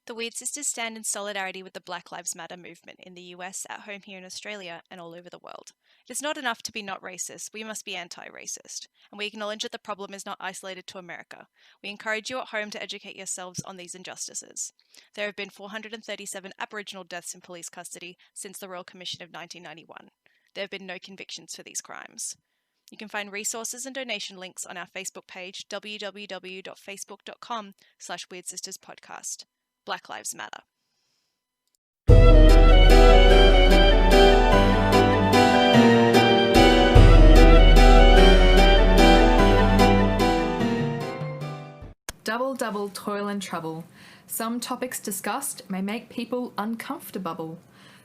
The Wyrd Sisters stand in solidarity with the Black Lives Matter movement in the US, at home here in Australia, and all over the world. It is not enough to be not racist, we must be anti-racist. And we acknowledge that the problem is not isolated to America. We encourage you at home to educate yourselves on these injustices. There have been 437 Aboriginal deaths in police custody since the Royal Commission of 1991. There have been no convictions for these crimes. You can find resources and donation links on our Facebook page, www.facebook.com/WyrdSistersPodcast. Black Lives Matter. Double, double, toil and trouble. Some topics discussed may make people uncomfortable.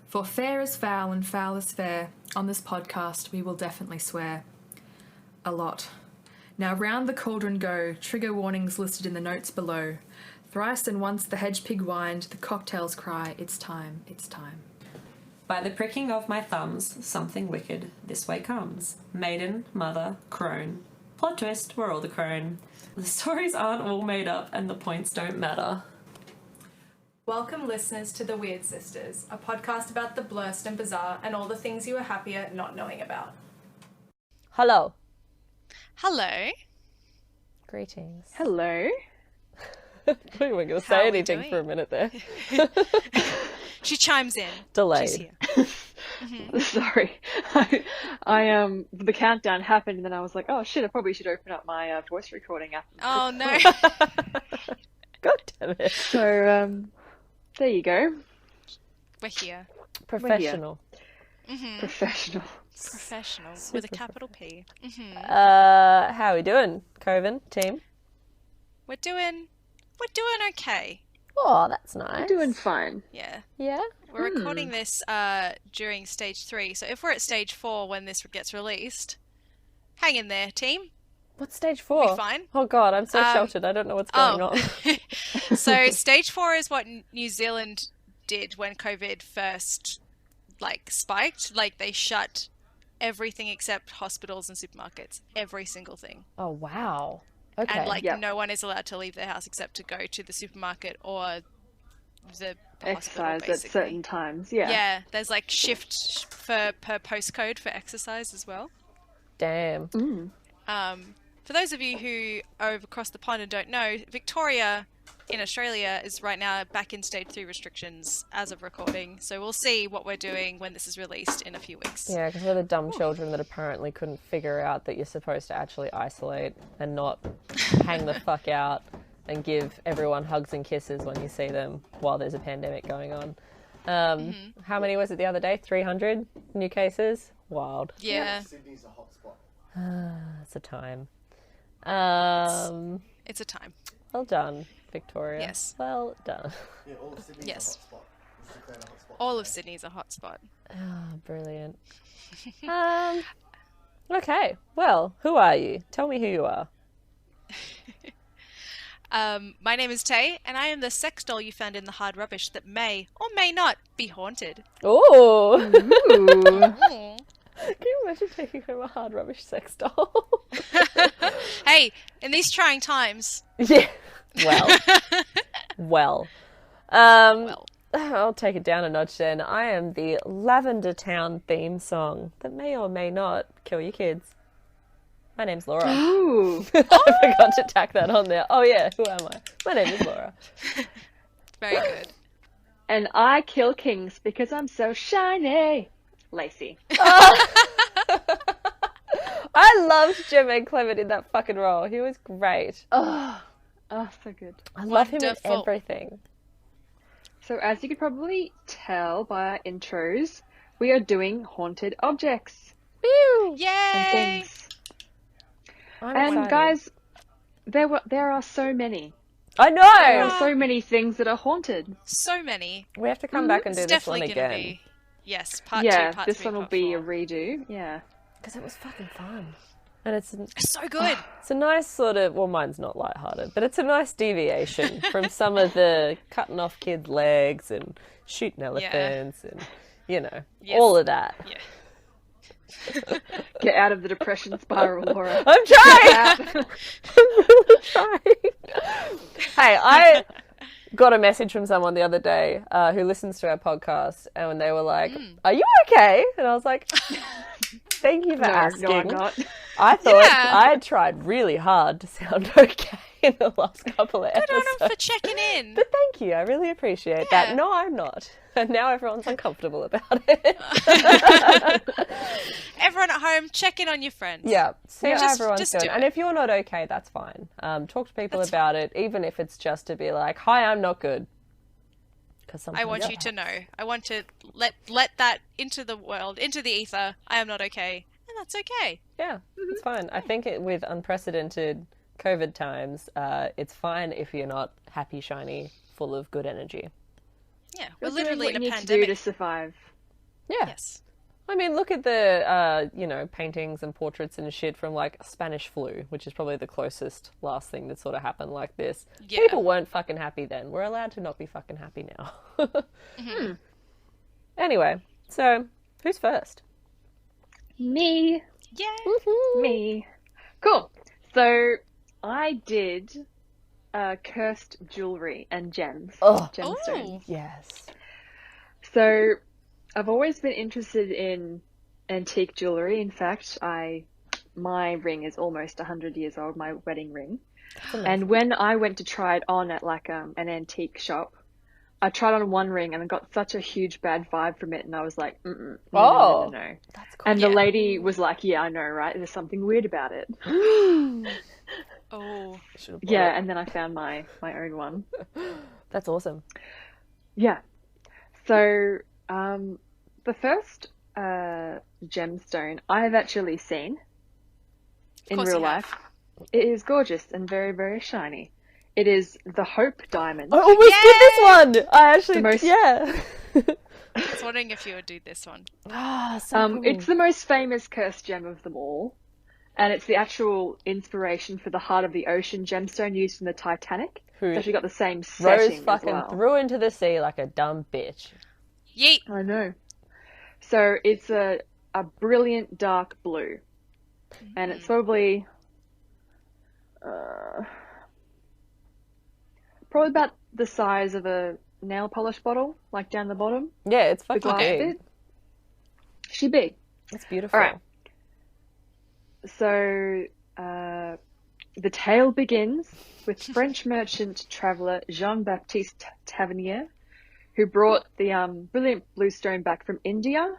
For fair is foul and foul is fair. On this podcast, we will definitely swear. A lot. Now round the cauldron go, trigger warnings listed in the notes below. Thrice and once the hedge pig whined, the cocktails cry, it's time, it's time. By the pricking of my thumbs, something wicked this way comes. Maiden, mother, crone. Plot twist, we're all the crone. The stories aren't all made up and the points don't matter. Welcome listeners to the Wyrd Sisters, a podcast about the blurst and bizarre and all the things you are happier not knowing about. Hello. Hello. Greetings. Hello. I thought you weren't going to How say are we anything doing? for a minute there. She chimes in. Delayed. She's here. Sorry. I the countdown happened and then I was like, oh shit, I probably should open up my voice recording app. Oh no. God damn it. So, there you go. We're here. Professional. Professional. Professional with a capital P. How are we doing, Coven team? We're doing okay. Oh, that's nice. Doing fine. Yeah. Yeah? We're recording this during stage 3, so if we're at stage 4 when this gets released, hang in there, team. What's stage 4? We'll be fine. Oh god, I'm so sheltered. I don't know what's going on. So stage 4 is what New Zealand did when COVID first spiked. They shut everything except hospitals and supermarkets. Every single thing. Oh, wow. Okay. And no one is allowed to leave their house except to go to the supermarket or the Exercise hospital, at certain times, yeah. Yeah, there's shift per postcode for exercise as well. Damn. For those of you who are across the pond and don't know, Victoria in Australia is right now back in stage 3 restrictions as of recording. So we'll see what we're doing when this is released in a few weeks. Yeah, because we're the dumb children that apparently couldn't figure out that you're supposed to actually isolate and not hang the fuck out and give everyone hugs and kisses when you see them while there's a pandemic going on. How many was it the other day? 300 new cases? Wild. Yeah. Sydney's a hot spot. It's a time. It's a time. Well done, Victoria. Yes. Well done. Yeah, all of Sydney's Yes. a hot spot. It's declared a hot spot. All of Sydney's a hotspot. Oh, brilliant. Okay, well, who are you? Tell me who you are. My name is Tay, and I am the sex doll you found in the hard rubbish that may or may not be haunted. Oh! Ooh. Can you imagine taking home a hard rubbish sex doll? Hey, in these trying times. Yeah. Well. I'll take it down a notch then. I am the Lavender Town theme song that may or may not kill your kids. My name's Laura. Ooh. I forgot to tack that on there. Oh yeah, who am I? My name is Laura. Very good. And I kill kings because I'm so shiny. Lacey. I loved Jermaine Clement in that fucking role. He was great. Oh, so good. I love him in Wonderful. everything. So as you could probably tell by our intros, we are doing haunted objects Woo! and Yay! things. I'm And excited. guys, there are so many. I know! There are so many things that are haunted. So many. We have to come back and do It's this one definitely going to again. be. Yes, part Yeah, 2, part this 3, one will part be 4. a redo. Yeah. Because it was fucking fun. And it's So good. a nice sort of, well, mine's not lighthearted, but it's a nice deviation from some of the cutting off kids' legs and shooting elephants and, Yes. all of that. Yeah. Get out of the depression spiral, Laura. I'm trying! I'm really trying. Hey, got a message from someone the other day who listens to our podcast, and when they were like, "Are you okay?" And I was like, "Thank you for asking." No, I'm not. I thought Yeah. I had tried really hard to sound okay in the last couple of Good on episodes. them for checking in. But thank you, I really appreciate Yeah. that. No, I'm not. And now everyone's uncomfortable about it. Everyone at home, check in on your friends. Yeah, see how everyone's just doing. do And it. if you're not okay, that's fine. Talk to people That's about it, even if it's just to be like, "Hi, I'm not good." Because I want you to know. I want to let that into the world, into the ether. I am not okay, and that's okay. Yeah, it's fine. I think with unprecedented COVID times, it's fine if you're not happy, shiny, full of good energy. Yeah, we're You're doing literally what in you a need to do pandemic. to survive. Yeah. Yes. I mean, look at the, paintings and portraits and shit from, like, Spanish flu, which is probably the closest last thing that sort of happened like this. Yeah. People weren't fucking happy then. We're allowed to not be fucking happy now. Anyway, so, who's first? Me. Yeah. Me. Cool. So I did cursed jewelry and gems. Oh. Gemstones. Yes. So I've always been interested in antique jewelry. In fact, my ring is almost 100 years old, my wedding ring. And when I went to try it on at like an antique shop, I tried on one ring and I got such a huge bad vibe from it, and I was like, no. That's cool. And Yeah. the lady was like, yeah, I know, right? There's something weird about it. Oh. Should've bought Yeah, it. and then I found my own one. That's awesome. Yeah. So, the first gemstone I have actually seen in course real you have. life. It is gorgeous and very, very shiny. It is the Hope Diamond. I almost did this one! I actually, The most- yeah. I was wondering if you would do this one. So cool. It's the most famous cursed gem of them all, and it's the actual inspiration for the Heart of the Ocean gemstone used in the Titanic. Who It's actually got the same Rose setting as fucking well. threw into the sea like a dumb bitch. Yeet. I know. So it's a brilliant dark blue, and it's probably about the size of a nail polish bottle, like down the bottom. Yeah, it's The fucking glass big. bit. She big. It's beautiful. All right. So the tale begins with French merchant traveller Jean-Baptiste Tavernier, who brought the brilliant blue stone back from India.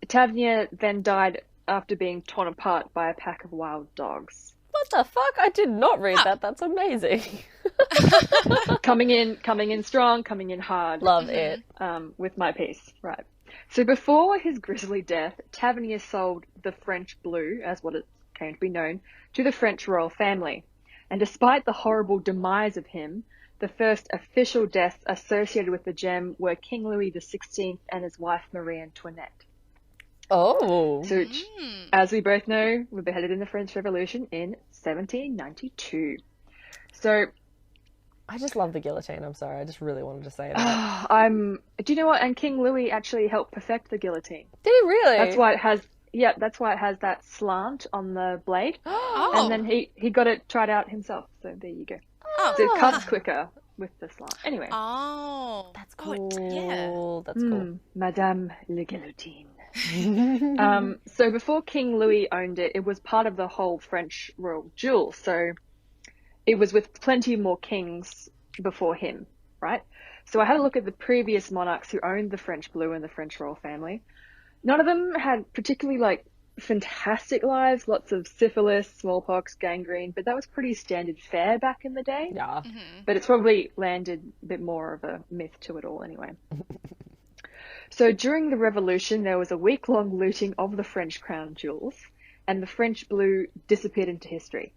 Tavernier then died after being torn apart by a pack of wild dogs. What the fuck? I did not read that. That's amazing. coming in strong, coming in hard. Love it. With my piece, right. So before his grisly death, Tavernier sold the French blue, as what it came to be known, to the French royal family. And despite the horrible demise of him, the first official deaths associated with the gem were King Louis XVI and his wife Marie Antoinette. Oh. So, as we both know, were beheaded in the French Revolution in 1792. So, I just love the guillotine. I'm sorry. I just really wanted to say that. do you know what? And King Louis actually helped perfect the guillotine. Did he really? That's why it has that slant on the blade. Oh. And then he got it tried out himself. So there you go. Oh. So it cuts quicker with the slant. Anyway. Oh. That's Oh, cool. yeah. That's cool. Madame le Guillotine. So before King Louis owned it, it was part of the whole French royal jewel. So it was with plenty more kings before him, right? So I had a look at the previous monarchs who owned the French blue and the French royal family. None of them had particularly fantastic lives, lots of syphilis, smallpox, gangrene, but that was pretty standard fare back in the day. Yeah. But it's probably landed a bit more of a myth to it all anyway. So during the revolution, there was a week-long looting of the French crown jewels, and the French blue disappeared into history.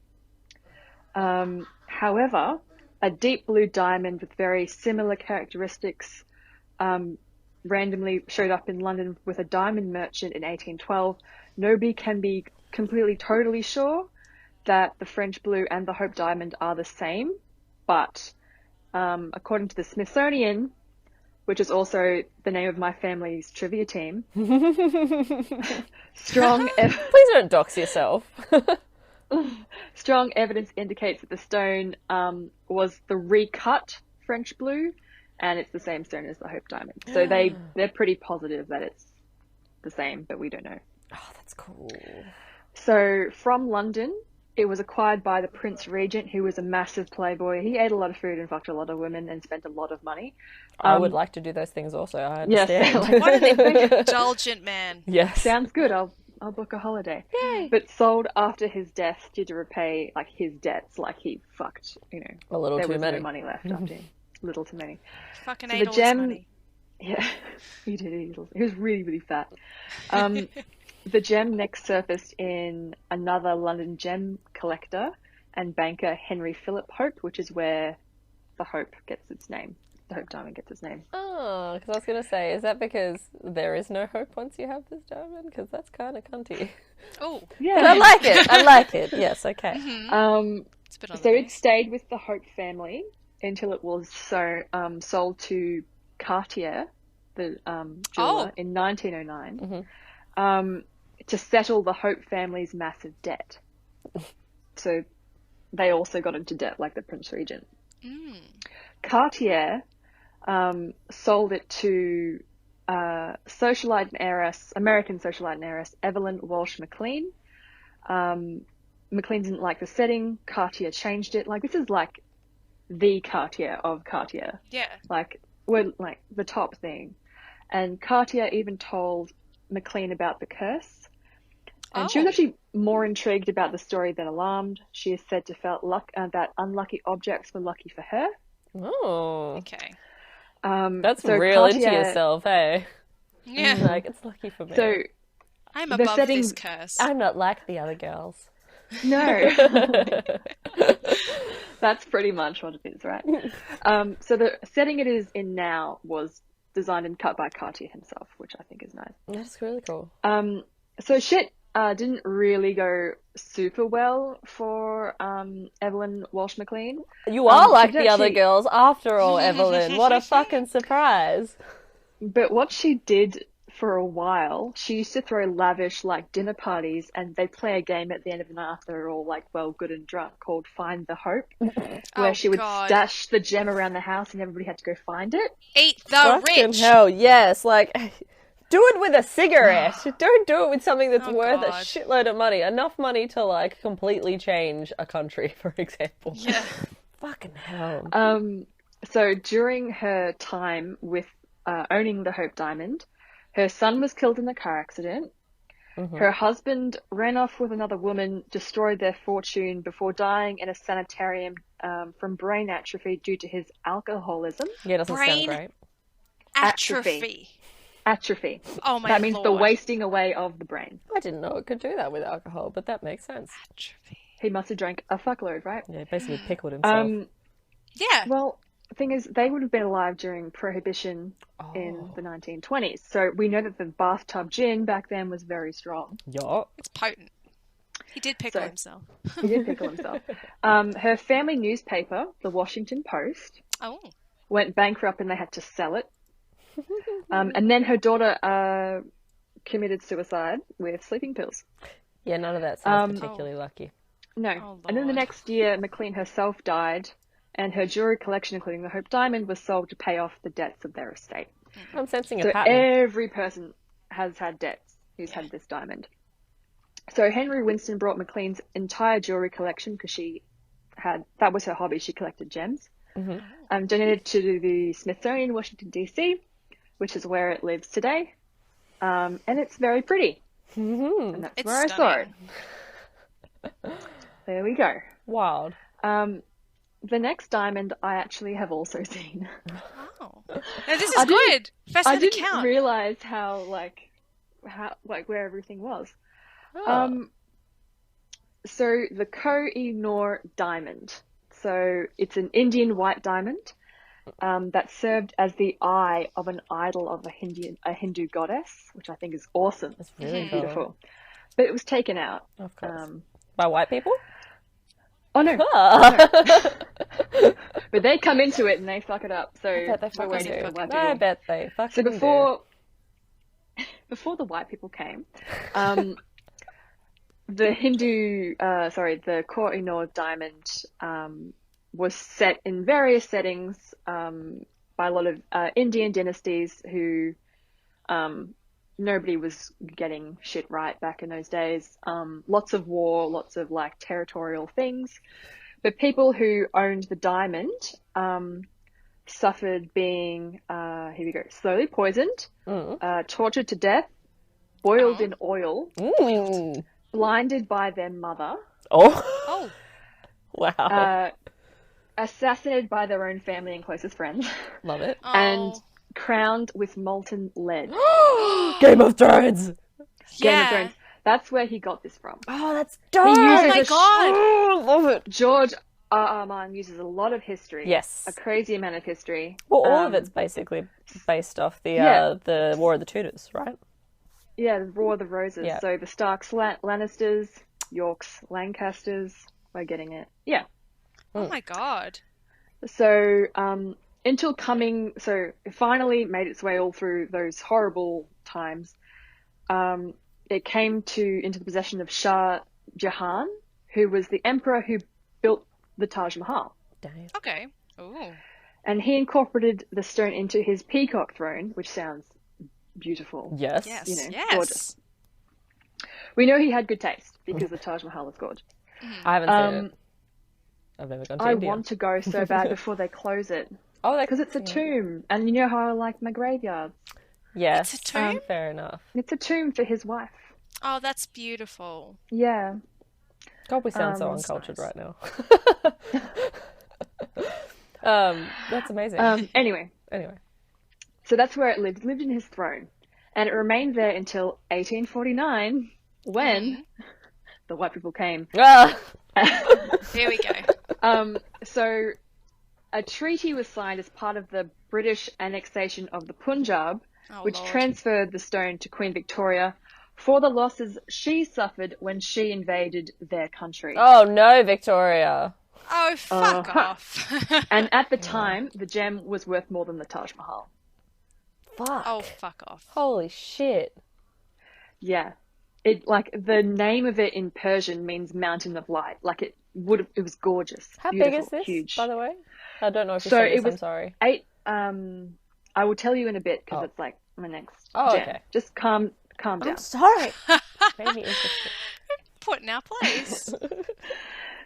However, a deep blue diamond with very similar characteristics randomly showed up in London with a diamond merchant in 1812. Nobody can be completely totally sure that the French blue and the Hope diamond are the same, but according to the Smithsonian, which is also the name of my family's trivia team, strong Please don't dox yourself. Strong evidence indicates that the stone was the recut French blue, and it's the same stone as the Hope Diamond. So they're pretty positive that it's the same, but we don't know. Oh, that's cool. So from London, it was acquired by the Prince Regent, who was a massive playboy. He ate a lot of food and fucked a lot of women and spent a lot of money. I would like to do those things also. I Yes. understand. What an indulgent man. Yes. Sounds good. I'll book a holiday. Yay. But sold after his death due to repay like his debts. Like he fucked, A little there too was many. no money left after him. Little too many. Fucking So ate the all his gem- money. Yeah, he did. He was really, really fat. The gem next surfaced in another London gem collector and banker, Henry Philip Hope, which is where the Hope gets its name. The Hope Diamond gets its name. Oh, because I was going to say, is that because there is no hope once you have this diamond? Because that's kind of cunty. Oh, Yeah. But I like it. I like it. Yes, okay. it's a bit on So the it nose. stayed with the Hope family until it was sold to Cartier, the jeweler, in 1909, to settle the Hope family's massive debt. So they also got into debt like the Prince Regent. Cartier sold it to socialite and heiress, American socialite and heiress Evelyn Walsh McLean. McLean didn't like the setting. Cartier changed it. Like, this is like the Cartier of Cartier. Yeah. Like, we're like the top thing. And Cartier even told McLean about the curse. And she was actually more intrigued about the story than alarmed. She is said to felt that unlucky objects were lucky for her. Oh, Okay. that's so real into Cartier- yourself, hey? Yeah. Like, it's lucky for me. So I'm the above setting- this curse. I'm not like the other girls. no, that's pretty much what it is, right? So the setting it is in now was designed and cut by Cartier himself, which I think is nice. That's really cool. So shit didn't really go super well for Evelyn Walsh McLean. You are like she the other actually- girls after all, Evelyn. What a fucking surprise. But what she did for a while, she used to throw lavish like dinner parties, and they play a game at the end of the night after they're all like well, good and drunk, called Find the Hope, where she would stash the gem around the house and everybody had to go find it. Eat the Fucking rich. hell, yes. Like, do it with a cigarette. Don't do it with something that's worth a God. shitload of money. Enough money to, like, completely change a country, for example. Yeah. Fucking hell. So during her time with owning the Hope Diamond, her son was killed in a car accident. Her husband ran off with another woman, destroyed their fortune before dying in a sanitarium from brain atrophy due to his alcoholism. Yeah, doesn't Brain- sound great. Atrophy. Atrophy. Oh my That means the Lord. wasting away of the brain. I didn't know it could do that with alcohol, but that makes sense. Atrophy. He must have drank a fuckload, right? Yeah, he basically pickled himself. Yeah. Well, the thing is, they would have been alive during Prohibition in the 1920s. So we know that the bathtub gin back then was very strong. Yeah. It's potent. He did pickle So- himself. He did pickle himself. Her family newspaper, the Washington Post, Oh. went bankrupt and they had to sell it. And then her daughter committed suicide with sleeping pills. Yeah, none of that sounds particularly lucky. No. Oh, And then the Lord. next year, McLean herself died, and her jewelry collection, including the Hope Diamond, was sold to pay off the debts of their estate. I'm sensing a So pattern. every person has had debts who's had this diamond. So Henry Winston brought McLean's entire jewelry collection, because that was her hobby. She collected gems. Donated to the Smithsonian in Washington, D.C., which is where it lives today. And it's very pretty. And that's It's where I saw it. stunning. There we go. Wild. The next diamond I actually have also seen. Oh. Now this is I didn't- good. First I on the didn't count. realize how where everything was. Oh. So the Koh-i-noor Diamond. So it's an Indian white diamond that served as the eye of an idol of a Hindu goddess, which I think is awesome. That's really cool. Beautiful. But it was taken out. Of course. By white people? Oh no, Ah. but they come into it and they fuck it up. So I bet they we're fucking waiting do. for white I people. bet they fucking So do. before the white people came, the Koh-i-noor Diamond was set in various settings by a lot of Indian dynasties who nobody was getting shit right back in those days. Lots of war, lots of like territorial things. But people who owned the diamond suffered being, here we go, slowly poisoned, tortured to death, boiled in oil, blinded by their mother, Oh. Wow. assassinated by their own family and closest friends, Love it. and crowned with molten lead. Game of Thrones. Game of Thrones. That's where he got this from. Oh, that's dope. uses my a- god! Love it. George R.R. Martin uses a lot of history. Yes. A crazy amount of history. Well, all of it's basically based off the War of the Tudors, right? Yeah, the War of the Roses. Yeah. So the Starks, Lannisters, Yorks, Lancasters. We're getting it. Yeah. Oh my god. So it finally made its way all through those horrible times. It came into the possession of Shah Jahan, who was the emperor who built the Taj Mahal. Damn. Okay. Ooh. And he incorporated the stone into his peacock throne, which sounds beautiful. Yes. Yes. You know, yes. gorgeous. We know he had good taste because the Taj Mahal is gorgeous. I haven't seen it. I've never gone to I India. want to go so bad before they close it. Oh, Because it's a tomb. And you know how I like my graveyards. Yes. It's a tomb? Fair enough. It's a tomb for his wife. Oh, that's beautiful. Yeah. God, we sound so That's uncultured nice. right now. That's amazing. Anyway, Anyway. so that's where it lived in his throne. And it remained there until 1849 when the white people came. Ah! Here we go. So a treaty was signed as part of the British annexation of the Punjab, Oh, which Lord. transferred the stone to Queen Victoria for the losses she suffered when she invaded their country. Oh no, Victoria. Oh, fuck off. And at the time, the gem was worth more than the Taj Mahal. Fuck. Oh, fuck off. Holy shit. Yeah. It like the name of it in Persian means mountain of light. Like it was gorgeous. How beautiful, big is this, huge. by the way? I don't know if you So said this, it was I'm sorry. 8 I will tell you in a bit because Oh. it's like my next Oh, gem. okay. Just calm down. I'm sorry. Made me interested. Put in our place.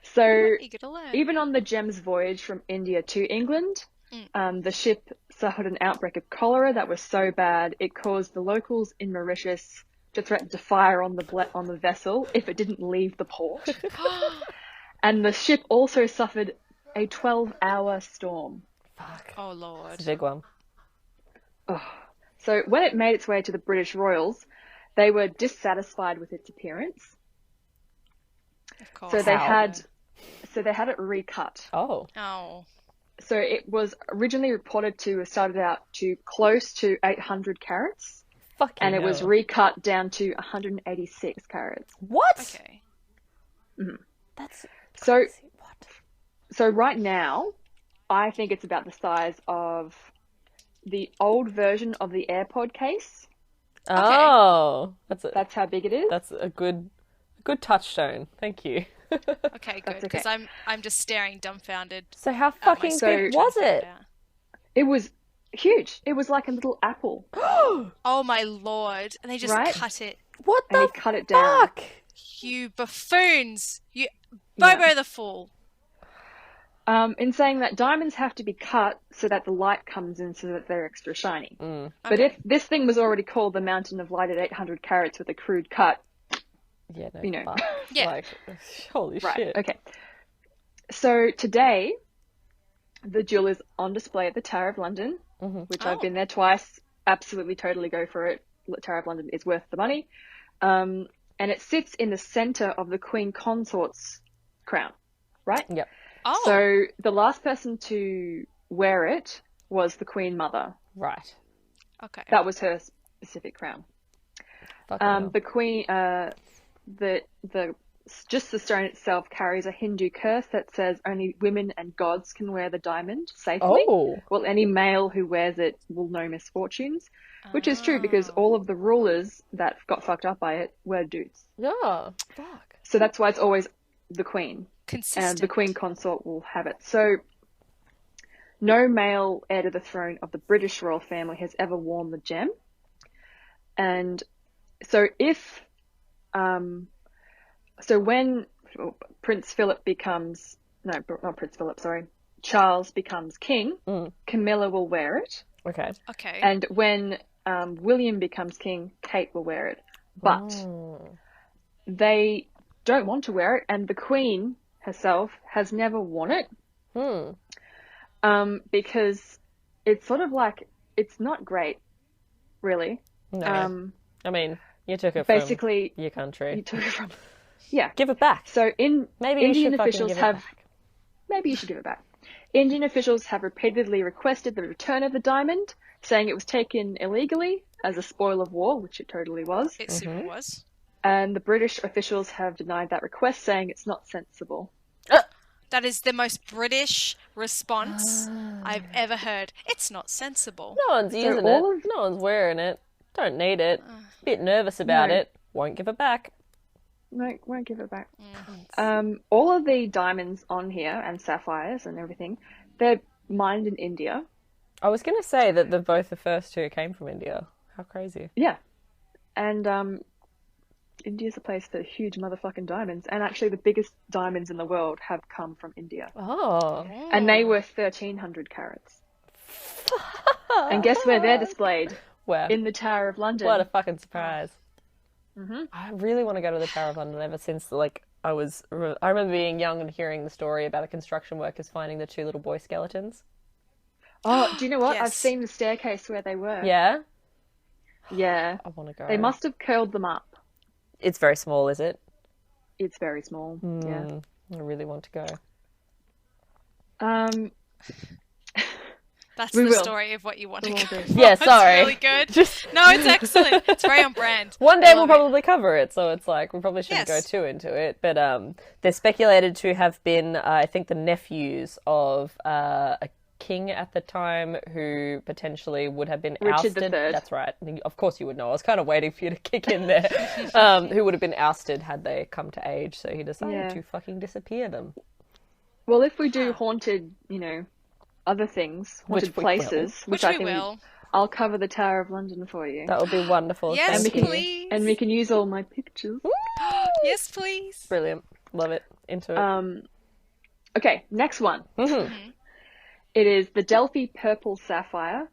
So Eager to learn. even on the gem's voyage from India to England, the ship suffered an outbreak of cholera that was so bad it caused the locals in Mauritius to threaten to fire on the vessel if it didn't leave the port. And the ship also suffered a 12-hour storm. Fuck. Oh, Lord. It's a big one. So when it made its way to the British Royals, they were dissatisfied with its appearance. Of course. So they How? had it recut. Oh. Oh. So it was originally reported to have started out to close to 800 carats, Fucking and it was hell. recut down to 186 carats. What? Okay. That's So, crazy. What? so right now, I think it's about the size of the old version of the AirPod case. Oh. That's how big it is. That's a good touchstone. Thank you. Okay, good. That's Because okay. I'm just staring dumbfounded. So how at my fucking screen big trying was to figure it? out. It was huge. It was like a little apple, Oh my Lord. And they just Right? cut it. What and the he cut it down. fuck? You buffoons. You Bobo the Fool. In saying that diamonds have to be cut so that the light comes in so that they're extra shiny. But Okay. if this thing was already called the Mountain of Light at 800 carats with a crude cut, Yeah, no, You know. fuck. Yeah. Like, holy right, shit. okay. So today, the jewel is on display at the Tower of London, which I've Oh. been there twice. Absolutely, totally go for it. The Tower of London is worth the money. And it sits in the center of the Queen Consort's crown, right? Yep. Oh. So the last person to wear it was the Queen Mother. Right. Okay. That was her specific crown. Fucking hell. The Queen, just the stone itself carries a Hindu curse that says only women and gods can wear the diamond safely. Oh. Well, any male who wears it will know misfortunes, which is true because all of the rulers that got fucked up by it were dudes. Yeah. Fuck. So that's why it's always the queen. And Consistent. the queen consort will have it. So no male heir to the throne of the British royal family has ever worn the gem. And so if, so when Prince Philip becomes, no, not Prince Philip, sorry, Charles becomes king, Camilla will wear it. Okay. Okay. And when William becomes king, Kate will wear it. But they don't want to wear it, and the queen herself has never worn it. Because it's sort of like, it's not great, really. No. I mean, you took it basically, from your country. You took it from, yeah. Give it back. So Maybe you Indian should fucking officials give it have, back. maybe you should give it back. Indian officials have repeatedly requested the return of the diamond, saying it was taken illegally as a spoil of war, which it totally was. It super was. And the British officials have denied that request, saying it's not sensible. That is the most British response I've ever heard. It's not sensible. No one's using it. No one's wearing it. Don't need it. Bit nervous about it. Won't give it back. No, won't give it back. All of the diamonds on here and sapphires and everything, they're mined in India. I was going to say that both the first two came from India. How crazy. Yeah. And India's a place for huge motherfucking diamonds. And actually the biggest diamonds in the world have come from India. Oh. And they were 1,300 carats. And guess where they're displayed? Where? In the Tower of London. What a fucking surprise. I really want to go to the Tower of London ever since, like, I remember being young and hearing the story about the construction workers finding the two little boy skeletons. Oh, do you know what? Yes. I've seen the staircase where they were. Yeah? Yeah. I want to go. They must have curled them up. It's very small, is it? It's very small. Yeah. I really want to go. That's We the will. story of what you want to We'll go do. for. Yeah, sorry. It's really good. No, it's excellent. It's very on brand. One I day we'll love it. probably cover it, so it's like we probably shouldn't Yes. go too into it. But they're speculated to have been, I think, the nephews of a king at the time who potentially would have been Richard ousted. III. That's right. Of course you would know. I was kind of waiting for you to kick in there. Who would have been ousted had they come to age, so he decided to fucking disappear them. Well, if we do haunted, other things, haunted Which we places, Which I we think will. I'll cover the Tower of London for you. That would be wonderful. Yes, Thank you. please. And we can use all my pictures. Yes, please. Brilliant. Love it. Into it. Okay, next one. Mhm. It is the Delphi Purple Sapphire.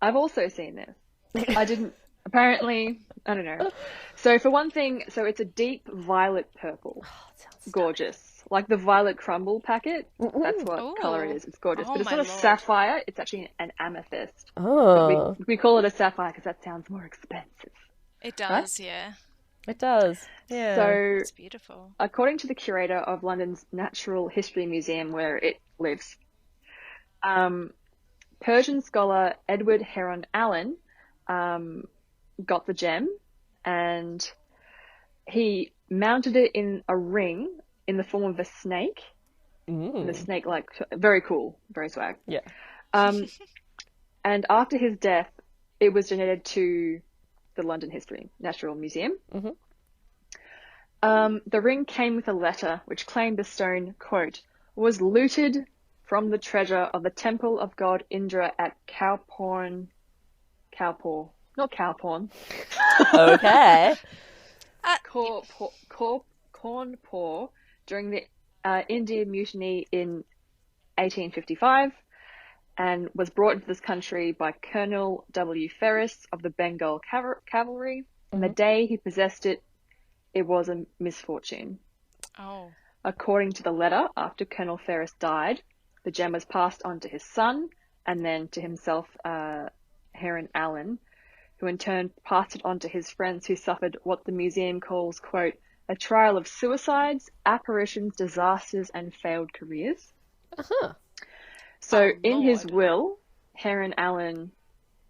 I've also seen this. I didn't, apparently, I don't know. So for one thing, so it's a deep violet purple. Gorgeous. Like the violet crumble packet. That's what Ooh. colour it is. It's gorgeous. Oh But it's my not a lord. sapphire. It's actually an amethyst. Oh, We call it a sapphire because that sounds more expensive. It does, yeah. it does. Yeah. So It's beautiful. according to the curator of London's Natural History Museum, where it lives, Persian scholar Edward Heron Allen got the gem, and he mounted it in a ring in the form of a snake. The snake, like, very cool, very swag. Yeah. And after his death, it was donated to the London Natural Museum. The ring came with a letter which claimed the stone, quote, was looted from the treasure of the temple of god Indra at Kaurpur, not Cowporn, Okay. Kaurpur during the Indian Mutiny in 1855, and was brought into this country by Colonel W. Ferris of the Bengal Cavalry. And the day he possessed it, it was a misfortune. Oh. According to the letter, after Colonel Ferris died, the gem was passed on to his son, and then to himself, Heron Allen, who in turn passed it on to his friends who suffered what the museum calls, quote, a trial of suicides, apparitions, disasters, and failed careers. So in his will, Heron Allen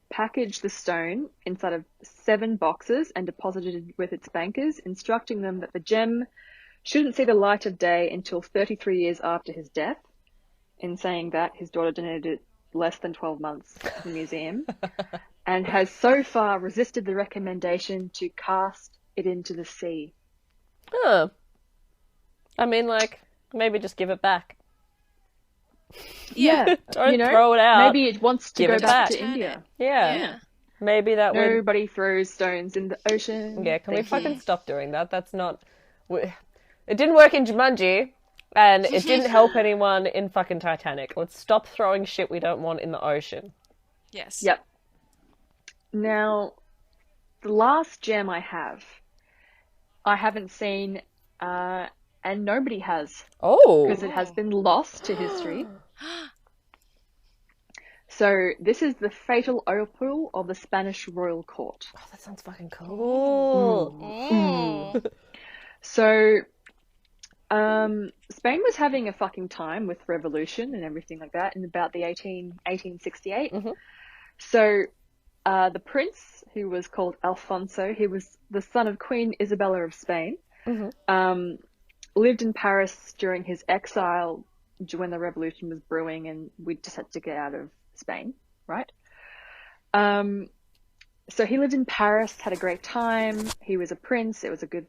packaged the stone inside of 7 boxes and deposited it with its bankers, instructing them that the gem shouldn't see the light of day until 33 years after his death. In saying that, his daughter donated it less than 12 months to the museum and has so far resisted the recommendation to cast it into the sea. Oh. I mean, like, maybe just give it back. Yeah. Don't throw it out. Maybe it wants to Give go it back back. to Return India. it. Yeah. Yeah. Maybe that would... Nobody throws stones in the ocean. Yeah, can we Thank you. fucking stop doing that? That's not... It didn't work in Jumanji, and it didn't help anyone in fucking Titanic. Let's stop throwing shit we don't want in the ocean. Yes. Yep. Now, the last gem I haven't seen, and nobody has, Oh! because it has been lost to history. So this is the fatal opal of the Spanish royal court. Oh, that sounds fucking cool. Ooh. So, Spain was having a fucking time with revolution and everything like that in about the 1868. Mm-hmm. So, the prince, who was called Alfonso, he was the son of Queen Isabella of Spain, lived in Paris during his exile when the revolution was brewing and we just had to get out of Spain, right? So he lived in Paris, had a great time. He was a prince. It was a good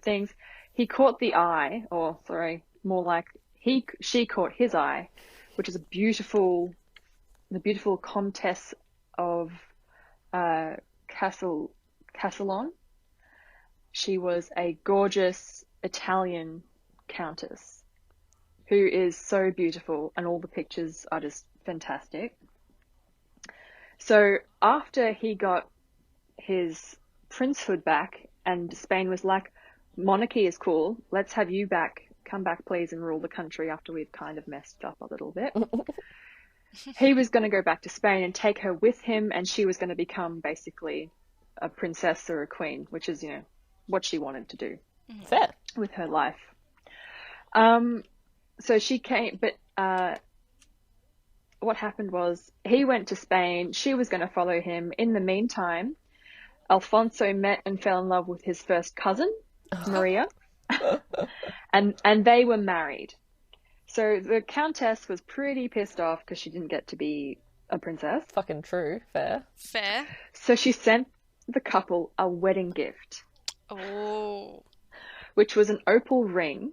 things. He caught the eye, or sorry, more like she caught his eye, which is the beautiful Comtesse of Castellon. She was a gorgeous Italian countess who is so beautiful, and all the pictures are just fantastic. So after he got his princehood back and Spain was like, monarchy is cool, let's have you back, come back please and rule the country after we've kind of messed up a little bit. He was going to go back to Spain and take her with him, and she was going to become basically a princess or a queen, which is, what she wanted to do Fair. with her life. So she came, but what happened was he went to Spain. She was going to follow him. In the meantime, Alfonso met and fell in love with his first cousin, Maria, and they were married. So the countess was pretty pissed off because she didn't get to be a princess. Fucking true. Fair. Fair. So she sent the couple a wedding gift, Oh. which was an opal ring.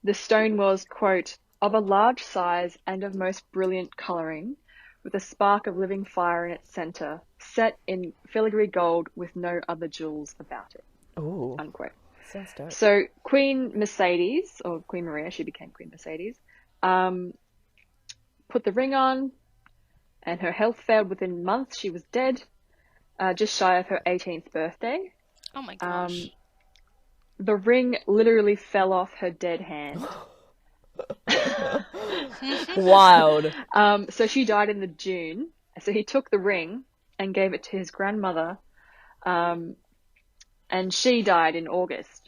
The stone was, quote, of a large size and of most brilliant colouring, with a spark of living fire in its centre, set in filigree gold with no other jewels about it, Ooh. unquote. Sounds dope. So Queen Mercedes, or Queen Maria, she became Queen Mercedes, put the ring on, and her health failed within months. She was dead, just shy of her 18th birthday. Oh my gosh. The ring literally fell off her dead hand. Wild. So she died in the June. So he took the ring and gave it to his grandmother, and she died in August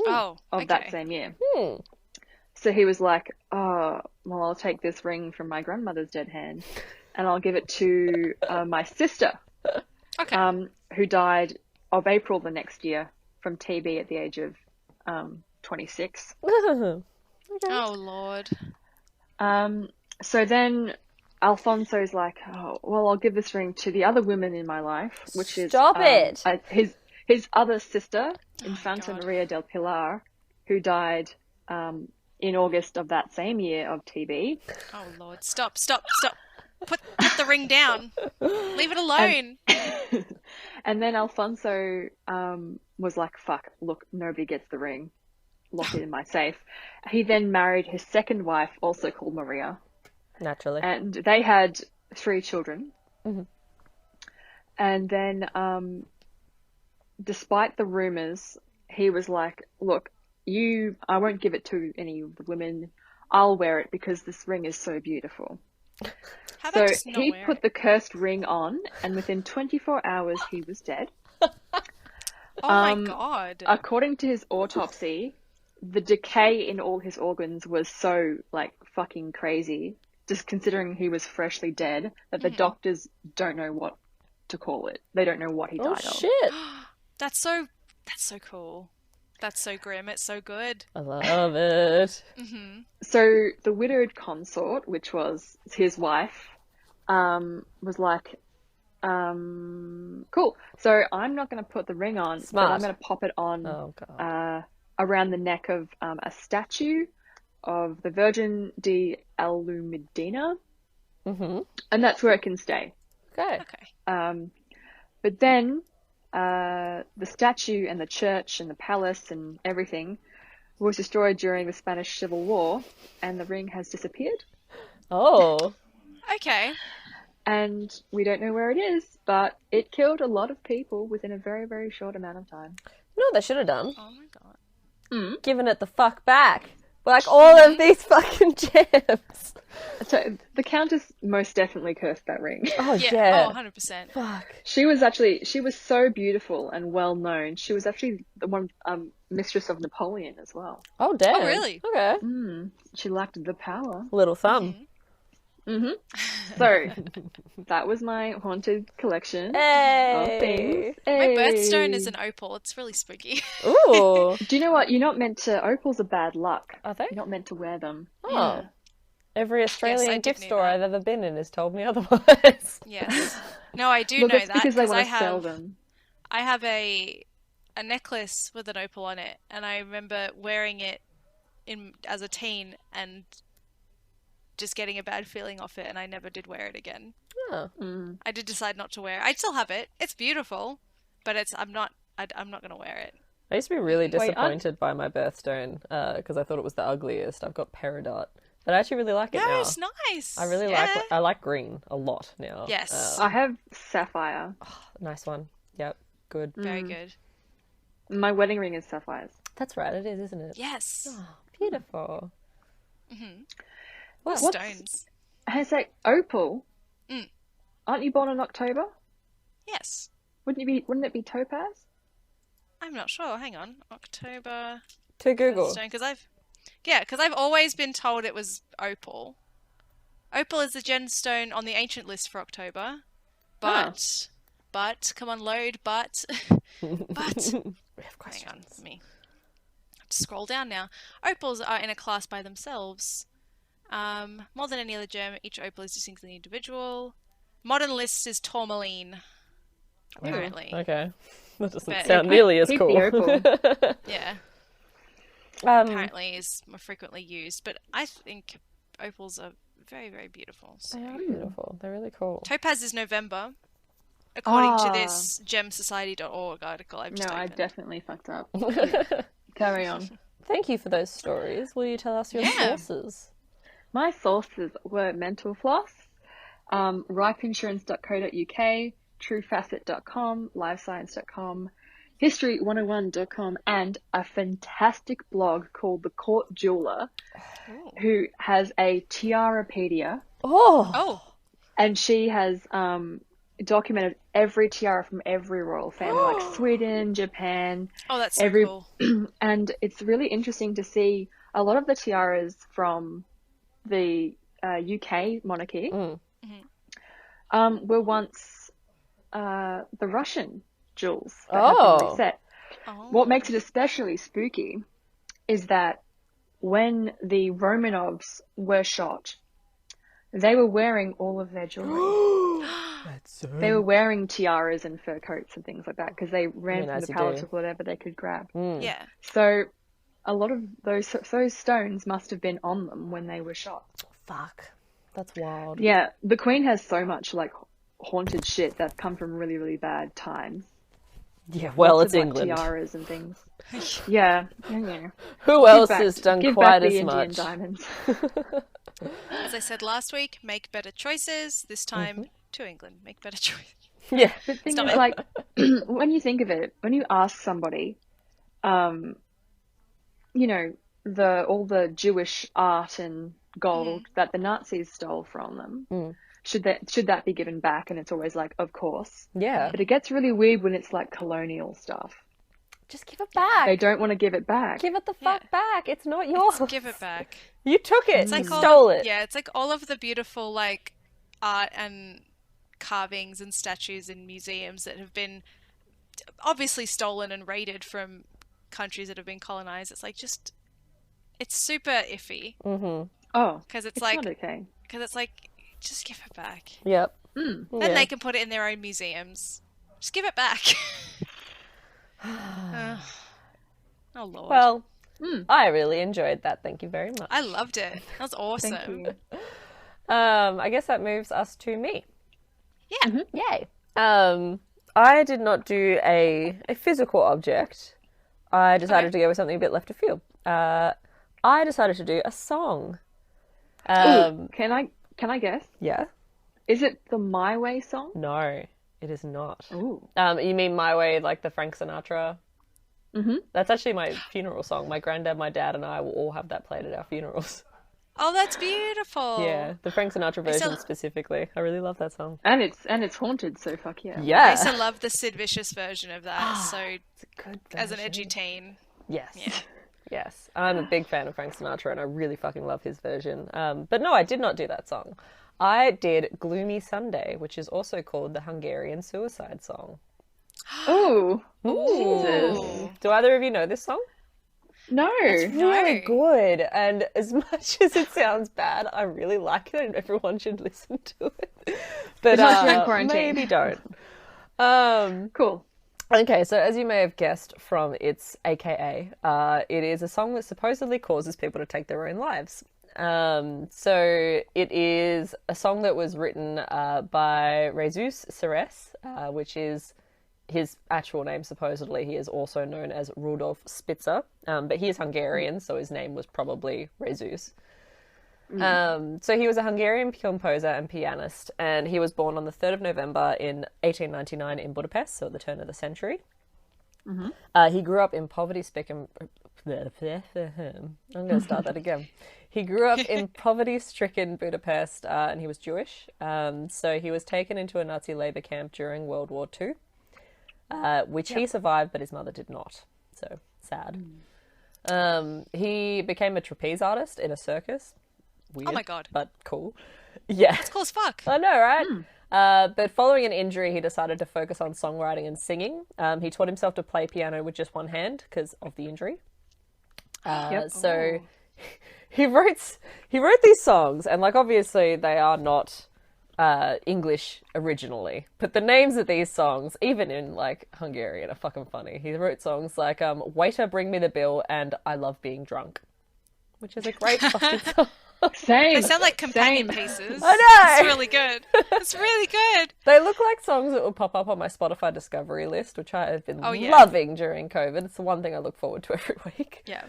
Oh. of that same year. So he was like, oh, well, I'll take this ring from my grandmother's dead hand and I'll give it to my sister, Okay. who died of April the next year from TB at the age of 26. Oh Lord. So then Alfonso's like, oh, well, I'll give this ring to the other women in my life, which is Stop it. His other sister, Infanta God. Maria del Pilar, who died in August of that same year of TB. Oh Lord. Stop. Put the ring down. Leave it alone. And then Alfonso was like, fuck, look, nobody gets the ring. Lock it in my safe. He then married his second wife, also called Maria. Naturally. And they had 3 children. Mhm. And then, despite the rumors, he was like, look, I won't give it to any of the women. I'll wear it because this ring is so beautiful. How So about just not he wear put it? the cursed ring on, and within 24 hours, he was dead. Oh my God. According to his autopsy, the decay in all his organs was so, like, fucking crazy, just considering he was freshly dead, that the doctors don't know what to call it. They don't know what he Oh died of. shit. That's so cool. That's so grim. It's so good. I love it. So the widowed consort, which was his wife, was like, cool. So I'm not going to put the ring on, but Smart. I'm going to pop it on Oh god. around the neck of a statue of the Virgin de Alumidina, and that's where it can stay. Okay. Okay. But then the statue and the church and the palace and everything was destroyed during the Spanish Civil War, and the ring has disappeared. Oh. Okay. And we don't know where it is, but it killed a lot of people within a very, very short amount of time. You know what they should have done? Oh my god. Given it the fuck back. Like all of these fucking gems. So the Countess most definitely cursed that ring. Oh, Yeah. yeah. Oh, 100%. Fuck. She was so beautiful and well known. She was actually the one mistress of Napoleon as well. Oh, damn. Oh, really? Okay. She lacked the power. Little thumb. So that was my haunted collection of Hey. things. My Hey. birthstone is an opal. It's really spooky. Ooh. Do you know what? You're not meant to. Opals are bad luck. Are they? You're not meant to wear them. Oh. Every Australian I did gift know store that. I've ever been in has told me otherwise. Yes. No, I do Well, know that's that because they want I to sell have them. I have a necklace with an opal on it, and I remember wearing it as a teen and just getting a bad feeling off it, and I never did wear it again. Oh. I did decide not to wear it. I still have it. It's beautiful, but I'm not gonna wear it. I used to be really Wait, disappointed by my birthstone because I thought it was the ugliest. I've got peridot, but I actually really like it No, now. it's nice. I really Yeah. I like green a lot now. Yes. I have sapphire. Nice one. Yep. Good. Very good. My wedding ring is sapphires. That's right. It is, isn't it? Yes. Oh, beautiful. What What's- stones? I say opal. Mm. Aren't you born in October? Yes. Wouldn't it be topaz? I'm not sure. Hang on. October To Google. stone, because I've always been told it was opal. Opal is the gemstone on the ancient list for October, but come on, load. But We have hang questions. on, let me scroll down now. Opals are in a class by themselves. More than any other gem, each opal is distinctly individual. Modern list is tourmaline, apparently. Okay. That doesn't But- sound nearly as Keep cool. the opal. Yeah, um, apparently is more frequently used, but I think opals are very, very beautiful. So. they are beautiful. They're really cool. Topaz is November, according to Ah. this gemsociety.org article I've just No, I opened. definitely fucked up. Carry on. Thank you for those stories. Will you tell us your Yeah. sources? My sources were Mental Floss, ripeinsurance.co.uk, truefacet.com, livescience.com, history101.com, and a fantastic blog called The Court Jeweler, who has a tiarapedia, Oh. Oh, and she has documented every tiara from every royal family, like Sweden, Japan, oh, that's so every cool. and it's really interesting to see a lot of the tiaras from the UK monarchy were once the Russian jewels that have Oh. been reset. Oh. What makes it especially spooky is that when the Romanovs were shot, they were wearing all of their jewelry. They were wearing tiaras and fur coats and things like that because they ran from as the you palace do. with whatever they could grab. Yeah. So a lot of those stones must have been on them when they were shot. Fuck. That's wild. Yeah, the Queen has so much like haunted shit that's come from really, really bad times. Yeah, well, Lots it's of, like, England. tiaras and things. Yeah. Who else Give back- has done give quite back the as Indian much? diamonds. As I said last week, make better choices. This time to England, make better choices. Yeah. The thing Stop is, it. like, when you think of it, when you ask somebody, you know, all the Jewish art and gold that the Nazis stole from them, should that be given back? And it's always like, of course. Yeah. But it gets really weird when it's like colonial stuff. Just give it back. They don't want to give it back. Give it the fuck back. It's not yours. Give it back. You took it. It's like You stole it. Yeah, it's like all of the beautiful like art and carvings and statues in museums that have been obviously stolen and raided from countries that have been colonized. It's like it's super iffy Oh, because it's like not okay. just give it back. Yep. Then Yeah. they can put it in their own museums. Just give it back. Oh Lord. Well, I really enjoyed that. Thank you very much. I loved it. That was awesome. Thank you. I guess that moves us to me. Yeah. Yay. I did not do a physical object. I decided to go with something a bit left of field. I decided to do a song. Ooh, can I guess? Yeah? Is it the My Way song? No, it is not. Ooh. You mean My Way, like the Frank Sinatra? Mm-hmm. That's actually my funeral song. My granddad, my dad, and I will all have that played at our funerals. Oh, that's beautiful. Yeah, the Frank Sinatra version still- specifically. I really love that song. And it's haunted, so fuck yeah. I Yeah, used to love the Sid Vicious version of that. So, it's a good as an version. edgy teen, Yes. yeah. Yes. I'm a big fan of Frank Sinatra and I really fucking love his version. But no, I did not do that song. I did Gloomy Sunday, which is also called the Hungarian suicide song. Ooh. Ooh. Do either of you know this song? No. Really good. And as much as it sounds bad, I really like it and everyone should listen to it. But Especially during quarantine. maybe don't. Cool. Okay, so as you may have guessed from its AKA, it is a song that supposedly causes people to take their own lives. So it is a song that was written by Jesus Sisters, which is his actual name, supposedly. He is also known as Rudolf Spitzer, but he is Hungarian, so his name was probably Jesus. So he was a Hungarian composer and pianist, and he was born on the 3rd of November in 1899 in Budapest, so at the turn of the century. He grew up in poverty-stricken... I'm going to start that again. He grew up in poverty-stricken Budapest, and he was Jewish. So he was taken into a Nazi labor camp during World War II, which he survived, but his mother did not. So, sad. He became a trapeze artist in a circus. Weird, Oh my god. but cool. Yeah. It's cool as fuck. I know, right? But following an injury, he decided to focus on songwriting and singing. He taught himself to play piano with just one hand because of the injury. So he wrote these songs, and like obviously they are not English originally, but the names of these songs, even in like Hungarian, are fucking funny. He wrote songs like "Waiter, Bring Me the Bill" and "I Love Being Drunk," which is a great fucking song. Same. They sound like companion Same. pieces. I know! It's really good. It's really good. They look like songs that will pop up on my Spotify discovery list, which I have been yeah. loving during COVID. It's the one thing I look forward to every week. Yeah.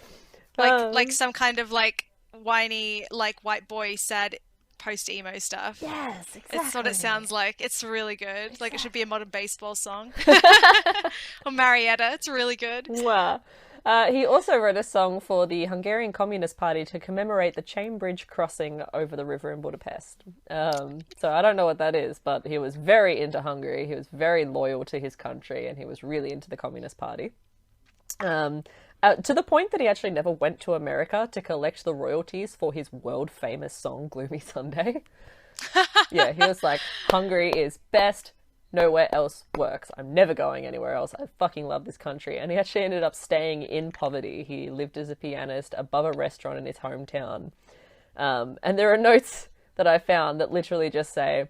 Like some kind of like whiny, like white boy sad post-emo stuff. Yes, exactly. It's what it sounds like. It's really good. Like it should be a modern baseball song. Or Marietta. It's really good. Wow. He also wrote a song for the Hungarian Communist Party to commemorate the chain bridge crossing over the river in Budapest. So I don't know what that is, but he was very into Hungary. He was very loyal to his country, and he was really into the Communist Party. To the point that he actually never went to America to collect the royalties for his world-famous song, Gloomy Sunday. Yeah, he was like, Hungary is best. Nowhere else works. I'm never going anywhere else. I fucking love this country. And he actually ended up staying in poverty. He lived as a pianist above a restaurant in his hometown. And there are notes that I found that literally just say,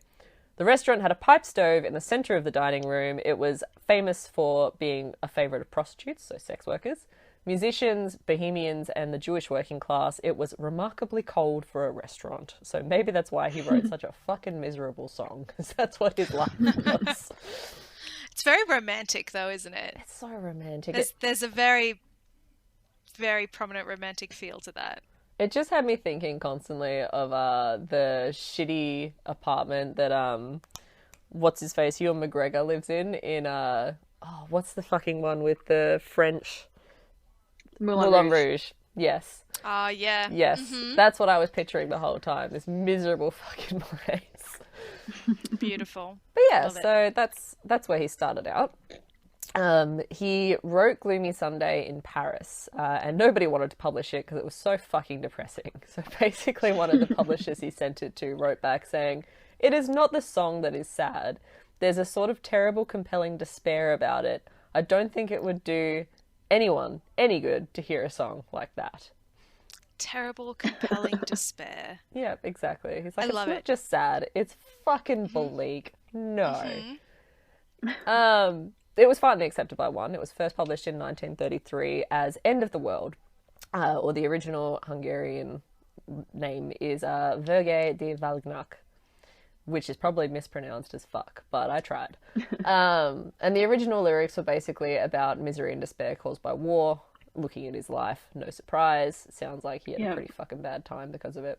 the restaurant had a pipe stove in the center of the dining room. It was famous for being a favorite of prostitutes, so sex workers, musicians, bohemians, and the Jewish working class. It was remarkably cold for a restaurant. So maybe that's why he wrote such a fucking miserable song, because that's what his life was. It's very romantic though, isn't it? It's so romantic. There's a very, very prominent romantic feel to that. It just had me thinking constantly of the shitty apartment that what's his face, Ewan McGregor lives in what's the fucking one with the French Moulin Rouge. Yes. Yeah. Yes. That's what I was picturing the whole time. This miserable fucking place. Beautiful. But yeah, Love it. so that's where he started out. He wrote Gloomy Sunday in Paris, and nobody wanted to publish it because it was so fucking depressing. So basically one of the publishers he sent it to wrote back saying, "It is not the song that is sad. There's a sort of terrible, compelling despair about it. I don't think it would do anyone any good to hear a song like that." Terrible, compelling despair. Yeah, exactly. He's like, I love it's not it. just sad, it's fucking bleak. No. It was finally accepted by one. It was first published in 1933 as End of the World. or the original Hungarian name is Verge de Valgnak, which is probably mispronounced as fuck, but I tried. And the original lyrics were basically about misery and despair caused by war. Looking at his life, no surprise. Sounds like he had a pretty fucking bad time because of it.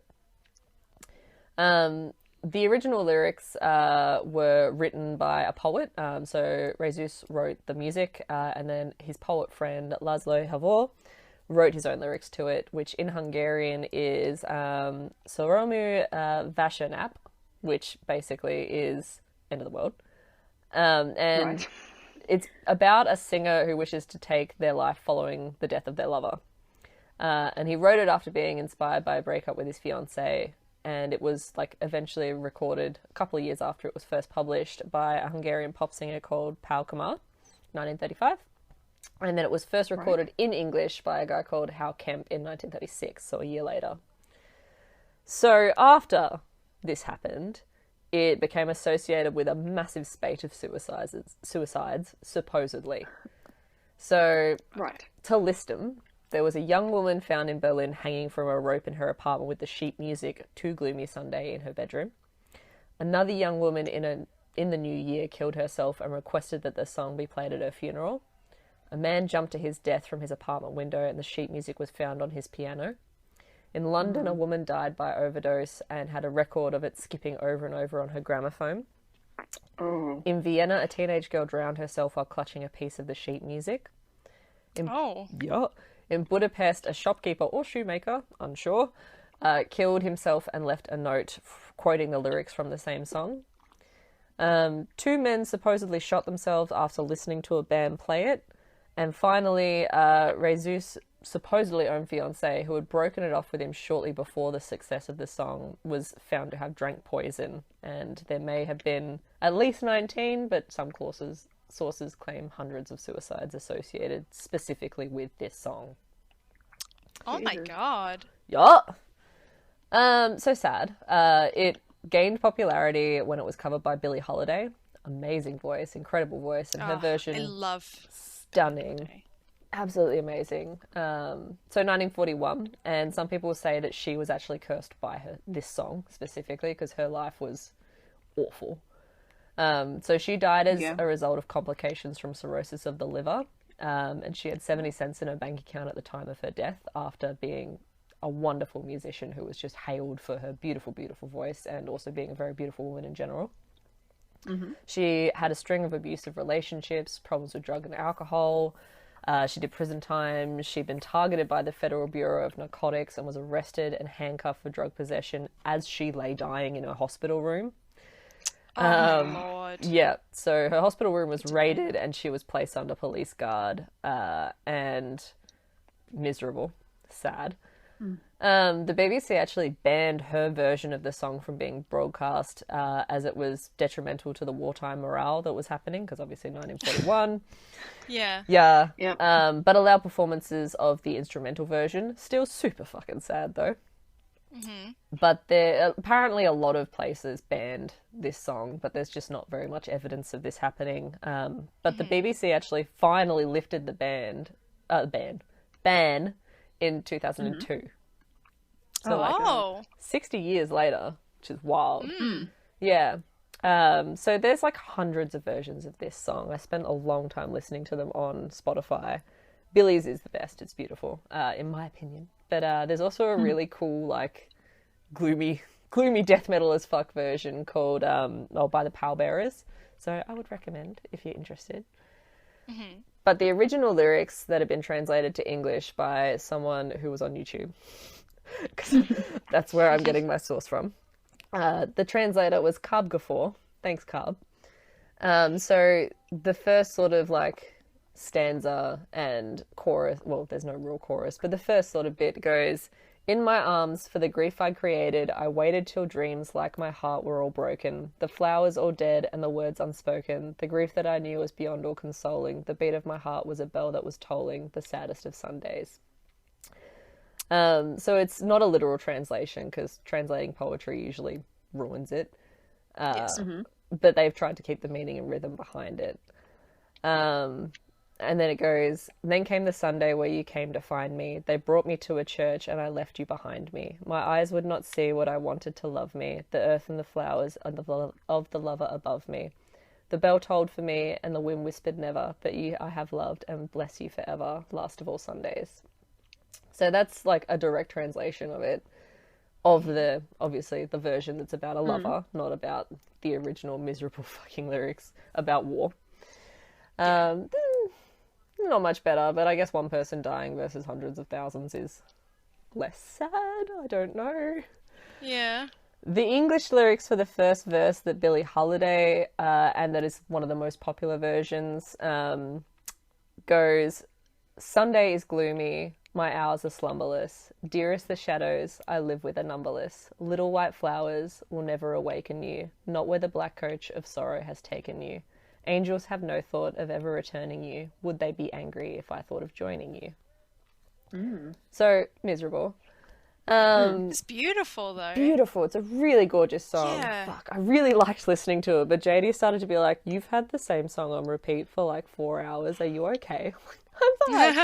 The original lyrics were written by a poet. So Jesus wrote the music, and then his poet friend Laszlo Havor wrote his own lyrics to it, which in Hungarian is Soromu Vasárnap, which basically is end of the world. And it's about a singer who wishes to take their life following the death of their lover. And he wrote it after being inspired by a breakup with his fiancée. And it was like eventually recorded a couple of years after it was first published by a Hungarian pop singer called Pál Kamar, 1935. And then it was first recorded in English by a guy called Hal Kemp in 1936, so a year later. So after this happened, it became associated with a massive spate of suicides, supposedly. So, to list them, there was a young woman found in Berlin hanging from a rope in her apartment with the sheet music Too Gloomy Sunday in her bedroom. Another young woman in the new year killed herself and requested that the song be played at her funeral. A man jumped to his death from his apartment window and the sheet music was found on his piano. In London, a woman died by overdose and had a record of it skipping over and over on her gramophone. In Vienna, a teenage girl drowned herself while clutching a piece of the sheet music. In Budapest, a shopkeeper or shoemaker, unsure, killed himself and left a note quoting the lyrics from the same song. 2 men supposedly shot themselves after listening to a band play it. And finally, Jesus' supposedly own fiancée, who had broken it off with him shortly before the success of the song, was found to have drank poison. And there may have been at least 19, but some sources claim hundreds of suicides associated specifically with this song. Oh my god. Yeah. So sad. It gained popularity when it was covered by Billie Holiday. Amazing voice, incredible voice, and her version... I love... Stunning. Absolutely amazing. So 1941, and some people say that she was actually cursed by this song specifically because her life was awful. So she died as a result of complications from cirrhosis of the liver, and she had 70 cents in her bank account at the time of her death after being a wonderful musician who was just hailed for her beautiful, beautiful voice and also being a very beautiful woman in general. She had a string of abusive relationships, problems with drug and alcohol. She did prison time. She'd been targeted by the Federal Bureau of Narcotics and was arrested and handcuffed for drug possession as she lay dying in her hospital room. Oh my lord. Yeah, so her hospital room was raided and she was placed under police guard, and miserable, sad. The BBC actually banned her version of the song from being broadcast as it was detrimental to the wartime morale that was happening, because obviously 1941. But allowed performances of the instrumental version. Still super fucking sad though. But there apparently a lot of places banned this song, but there's just not very much evidence of this happening. But the BBC actually finally lifted the ban in 2002. So 60 years later, which is wild. Yeah. So there's like hundreds of versions of this song. I spent a long time listening to them on Spotify. Billie's is the best. It's beautiful, in my opinion. But there's also a really cool, like, gloomy death metal as fuck version called by the Pallbearers. So I would recommend if you're interested. But the original lyrics that have been translated to English by someone who was on YouTube, because that's where I'm getting my source from. The translator was Carb Gafor. Thanks, Carb. So the first sort of like stanza and chorus, well, there's no real chorus, but the first sort of bit goes, "In my arms for the grief I created, I waited till dreams like my heart were all broken, the flowers all dead and the words unspoken, the grief that I knew was beyond all consoling, the beat of my heart was a bell that was tolling, the saddest of Sundays." So it's not a literal translation because translating poetry usually ruins it. But they've tried to keep the meaning and rhythm behind it. And then it goes, then came the Sunday where you came to find me. They brought me to a church and I left you behind me. My eyes would not see what I wanted to love me, the earth and the flowers of the lover above me. The bell tolled for me and the wind whispered never, but you I have loved and bless you forever, last of all Sundays. So that's like a direct translation of it, of the, obviously, the version that's about a lover, not about the original miserable fucking lyrics about war. Not much better, but I guess one person dying versus hundreds of thousands is less sad. I don't know. Yeah. The English lyrics for the first verse that Billie Holiday, and that is one of the most popular versions, goes, Sunday is gloomy, my hours are slumberless. Dearest the shadows, I live with are numberless. Little white flowers will never awaken you, not where the black coach of sorrow has taken you. Angels have no thought of ever returning you. Would they be angry if I thought of joining you? So, miserable. It's beautiful, though. Beautiful. It's a really gorgeous song. Yeah. Fuck, I really liked listening to it, but JD started to be like, you've had the same song on repeat for like 4 hours. Are you okay? I'm fine.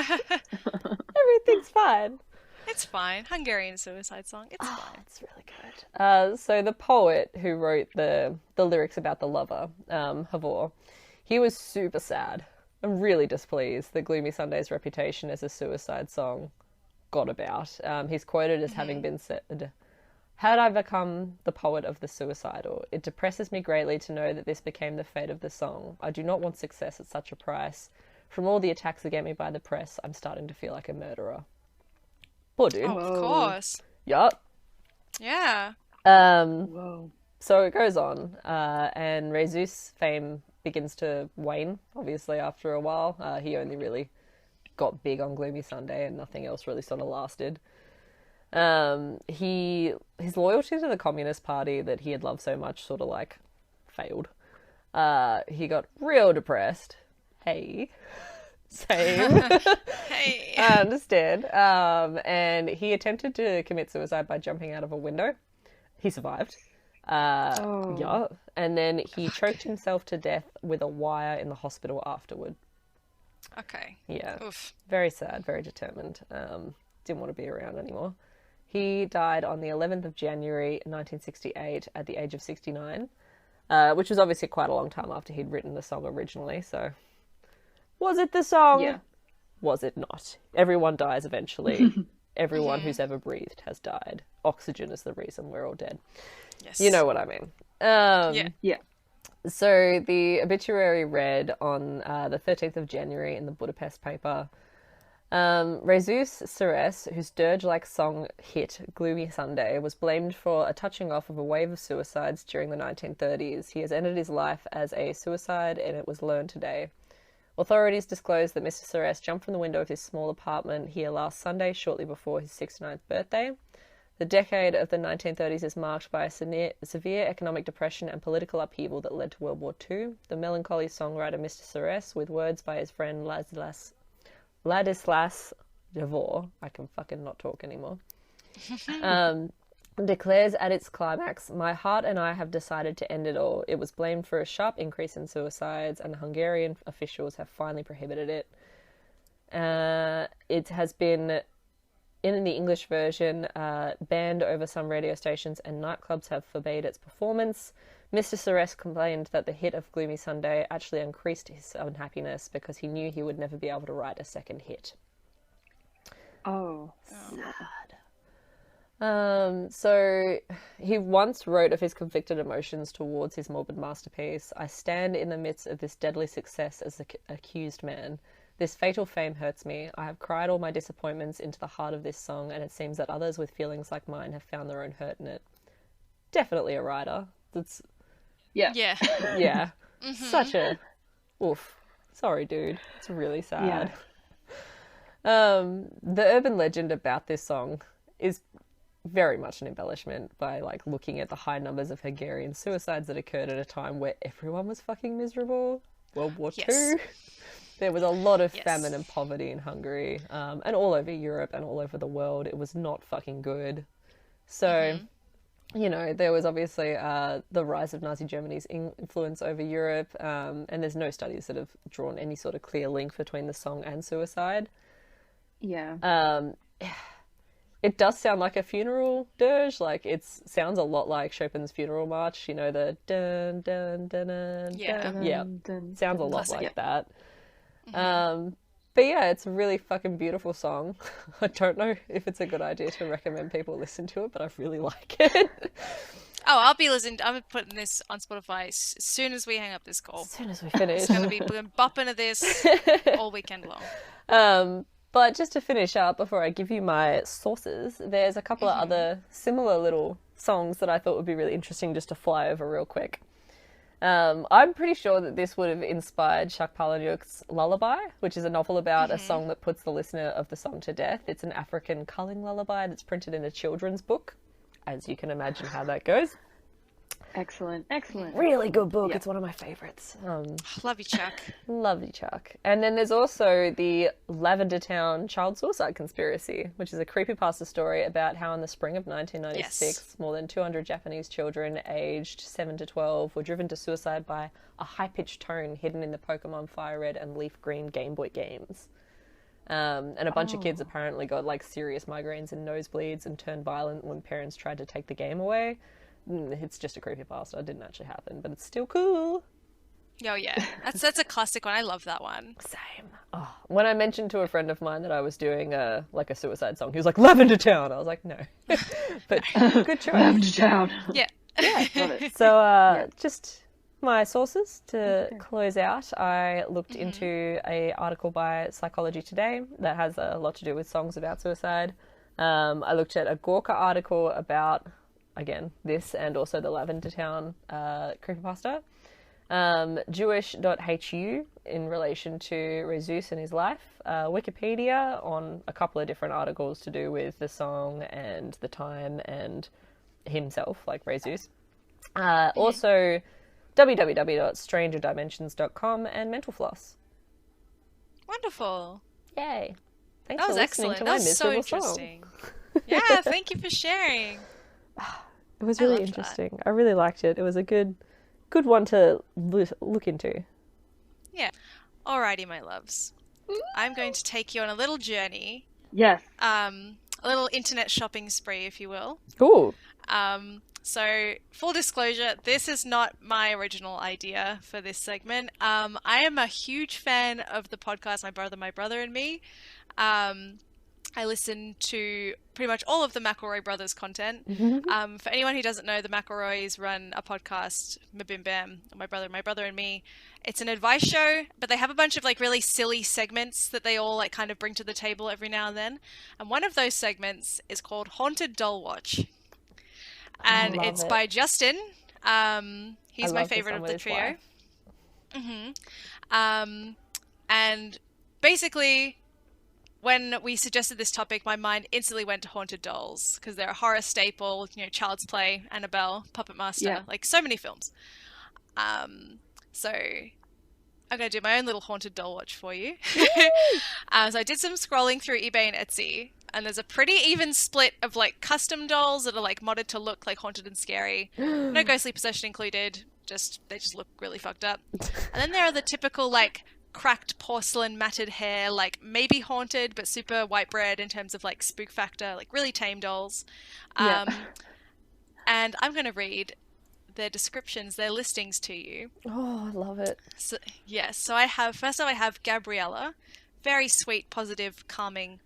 Everything's fine. It's fine. Hungarian suicide song. It's fine. It's really good. So the poet who wrote the lyrics about the lover, Havor, he was super sad and really displeased that Gloomy Sunday's reputation as a suicide song got about. He's quoted as having been said, "Had I become the poet of the suicidal, it depresses me greatly to know that this became the fate of the song. I do not want success at such a price. From all the attacks against me by the press, I'm starting to feel like a murderer." Poor dude. Oh, of course. Yup. Yeah. Whoa. So it goes on, and Jesus' fame begins to wane, obviously, after a while. He only really got big on Gloomy Sunday and nothing else really sort of lasted. His loyalty to the Communist Party that he had loved so much sort of like failed. He got real depressed. Hey. Same. Hey. I understand. And he attempted to commit suicide by jumping out of a window. He survived. Yeah. And then he choked himself to death with a wire in the hospital afterward. Okay. Yeah. Oof. Very sad, very determined. Didn't want to be around anymore. He died on the 11th of January 1968 at the age of 69, which was obviously quite a long time after he'd written the song originally, so... Was it the song? Yeah. Was it not? Everyone dies eventually. Everyone who's ever breathed has died. Oxygen is the reason we're all dead. Yes. You know what I mean. Yeah. So the obituary read on the 13th of January in the Budapest paper. Jesus Ceres, whose dirge-like song hit Gloomy Sunday, was blamed for a touching off of a wave of suicides during the 1930s. He has ended his life as a suicide, and it was learned today. Authorities disclosed that Mr. Ceres jumped from the window of his small apartment here last Sunday, shortly before his 69th birthday. The decade of the 1930s is marked by a severe economic depression and political upheaval that led to World War II. The melancholy songwriter Mr. Ceres, with words by his friend Ladislas Javor, I can fucking not talk anymore, declares at its climax, "My heart and I have decided to end it all. It was blamed for a sharp increase in suicides, and Hungarian officials have finally prohibited it. It has been, in the English version, banned over some radio stations, and nightclubs have forbade its performance. Mr. Ceres complained that the hit of Gloomy Sunday actually increased his unhappiness because he knew he would never be able to write a second hit." Oh. Sad. So he once wrote of his conflicted emotions towards his morbid masterpiece. "I stand in the midst of this deadly success as the accused man. This fatal fame hurts me. I have cried all my disappointments into the heart of this song, and it seems that others with feelings like mine have found their own hurt in it." Definitely a writer. That's Yeah. Yeah. yeah. Such a oof. Sorry, dude. It's really sad. The urban legend about this song is very much an embellishment by like looking at the high numbers of Hungarian suicides that occurred at a time where everyone was fucking miserable. World War Yes. II. There was a lot of Yes. famine and poverty in Hungary, and all over Europe and all over the world. It was not fucking good. So you know, there was obviously the rise of Nazi Germany's influence over Europe, and there's no studies that have drawn any sort of clear link between the song and suicide. Yeah. It does sound like a funeral dirge, like it sounds a lot like Chopin's Funeral March, you know, the dun dun dun dun. Yeah. Dun. Yeah, sounds a lot Classic. like that. But yeah, it's a really fucking beautiful song. I don't know if it's a good idea to recommend people listen to it, but I really like it. Oh, I'll be listening. I'm putting this on Spotify as soon as we hang up this call. As soon as we finish. It's going to be bopping to this all weekend long. But just to finish up, before I give you my sources, there's a couple of other similar little songs that I thought would be really interesting just to fly over real quick. I'm pretty sure that this would have inspired Jacques Palahniuk's Lullaby, which is a novel about a song that puts the listener of the song to death. It's an African culling lullaby that's printed in a children's book, as you can imagine how that goes. Excellent. Really good book. Yeah. It's one of my favourites. Love you, Chuck. Lovely Chuck. And then there's also the Lavender Town child suicide conspiracy, which is a creepypasta story about how in the spring of 1996, more than 200 Japanese children aged 7 to 12 were driven to suicide by a high-pitched tone hidden in the Pokemon Fire Red and Leaf Green Game Boy games. And a bunch of kids apparently got like serious migraines and nosebleeds and turned violent when parents tried to take the game away. It's just a creepypasta. It didn't actually happen, but it's still cool. Oh yeah, that's a classic one. I love that one. Same. Oh, when I mentioned to a friend of mine that I was doing a suicide song, he was like, Lavender Town. I was like, no. But good choice. Lavender Town. Yeah. Got it. So just my sources to close out. I looked into a article by Psychology Today that has a lot to do with songs about suicide. I looked at a Gorka article about, again, this and also the Lavender Town creepypasta. Jewish.hu in relation to Jesus and his life. Wikipedia on a couple of different articles to do with the song and the time and himself, like Jesus. Also, www.strangerdimensions.com and Mental Floss. Wonderful. Yay. Thanks That for was listening excellent. to That my was so miserable song. interesting. Yeah, thank you for sharing. It was I really loved that. interesting. I really liked it. It was a good one to look into. Yeah. Alrighty, my loves. I'm going to take you on a little journey, Yes. a little internet shopping spree, if you will. Ooh. So, full disclosure, this is not my original idea for this segment. I am a huge fan of the podcast My Brother and Me. I listen to pretty much all of the McElroy brothers content. For anyone who doesn't know, the McElroys run a podcast, Mabim Bam, My Brother and Me. It's an advice show, but they have a bunch of like really silly segments that they all like kind of bring to the table every now and then. And one of those segments is called Haunted Doll Watch. And love it's it. by Justin. He's I my love this favorite one of the with his trio. wife. And basically, when we suggested this topic, my mind instantly went to haunted dolls because they're a horror staple. You know, Child's Play, Annabelle, Puppet Master, like so many films. So I'm going to do my own little haunted doll watch for you. So I did some scrolling through eBay and Etsy, and there's a pretty even split of like custom dolls that are like modded to look like haunted and scary. No ghostly possession included. They just look really fucked up. And then there are the typical like cracked porcelain matted hair, like maybe haunted but super white bread in terms of like spook factor, like really tame dolls. And I'm going to read their descriptions, their listings to you. Oh, I love it. So, yes, so I have Gabriella, very sweet, positive, calming,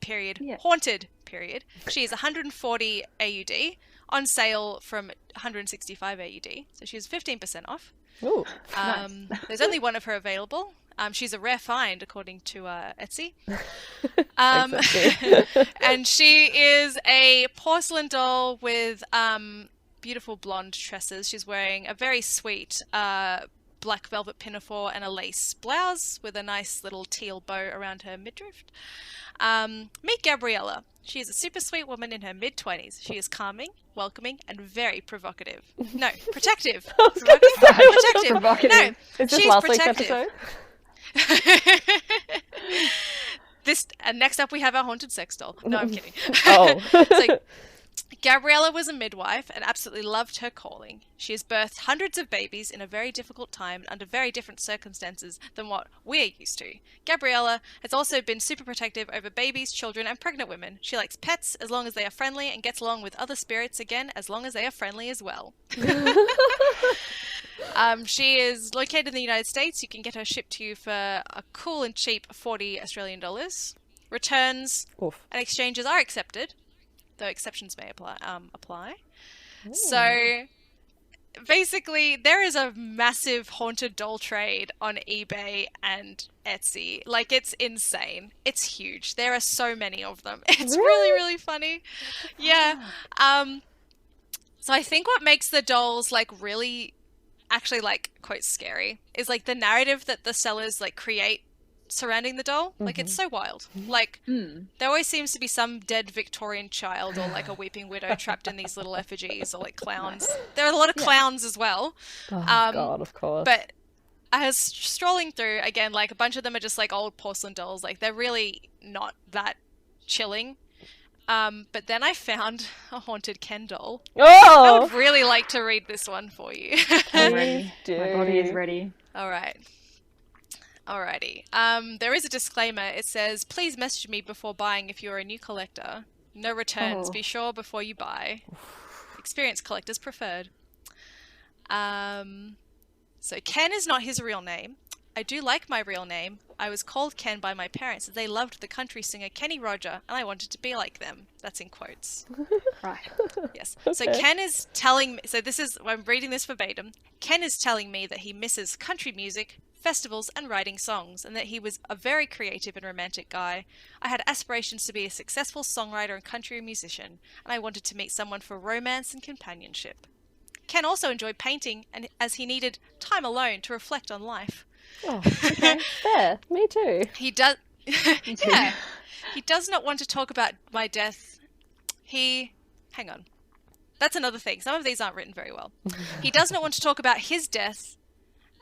period, haunted, period. She is 140 AUD, on sale from 165 AUD, so she's 15% off. Ooh. Nice. There's only one of her available. She's a rare find, according to Etsy. And she is a porcelain doll with beautiful blonde tresses. She's wearing a very sweet black velvet pinafore and a lace blouse with a nice little teal bow around her midriff. Meet Gabriella. She is a super sweet woman in her mid-20s. She is calming, welcoming, and very provocative. No, protective. Protective. Provocative. No, Is this she's last week's protective. episode? And next up we have our haunted sex doll. No, I'm kidding. Oh. So, Gabriella was a midwife and absolutely loved her calling. She has birthed hundreds of babies in a very difficult time under very different circumstances than what we're used to. Gabriella has also been super protective over babies, children, and pregnant women. She likes pets as long as they are friendly and gets along with other spirits again as long as they are friendly as well. She is located in the United States. You can get her shipped to you for a cool and cheap 40 Australian dollars. Returns Oof. and exchanges are accepted, though exceptions may apply. So basically, there is a massive haunted doll trade on eBay and Etsy. Like, it's insane. It's huge. There are so many of them. It's really, really funny. Yeah. So I think what makes the dolls, like, really actually, like, quote, scary is, like, the narrative that the sellers, like, create surrounding the doll. Like, it's so wild. Like, there always seems to be some dead Victorian child or like a weeping widow trapped in these little effigies, or like clowns. There are a lot of clowns as well. Oh, God, of course. But I was strolling through, again, like, a bunch of them are just like old porcelain dolls. Like, they're really not that chilling. But then I found a haunted Ken doll. Oh! I would really like to read this one for you. I'm ready. Do. My body is ready. All right. Alrighty. There is a disclaimer. It says, please message me before buying if you're a new collector. No returns. Oh. Be sure before you buy. Experienced collectors preferred. So Ken is not his real name. I do like my real name. I was called Ken by my parents as they loved the country singer Kenny Roger, and I wanted to be like them. That's in quotes. Right. Yes. So Ken is telling me, so this is, I'm reading this verbatim. Ken is telling me that he misses country music, festivals, and writing songs, and that he was a very creative and romantic guy. I had aspirations to be a successful songwriter and country musician, and I wanted to meet someone for romance and companionship. Ken also enjoyed painting, and as he needed time alone to reflect on life. Oh, okay. Fair. Me too. He does. Yeah. He does not want to talk about my death. Hang on. That's another thing. Some of these aren't written very well. He does not want to talk about his death,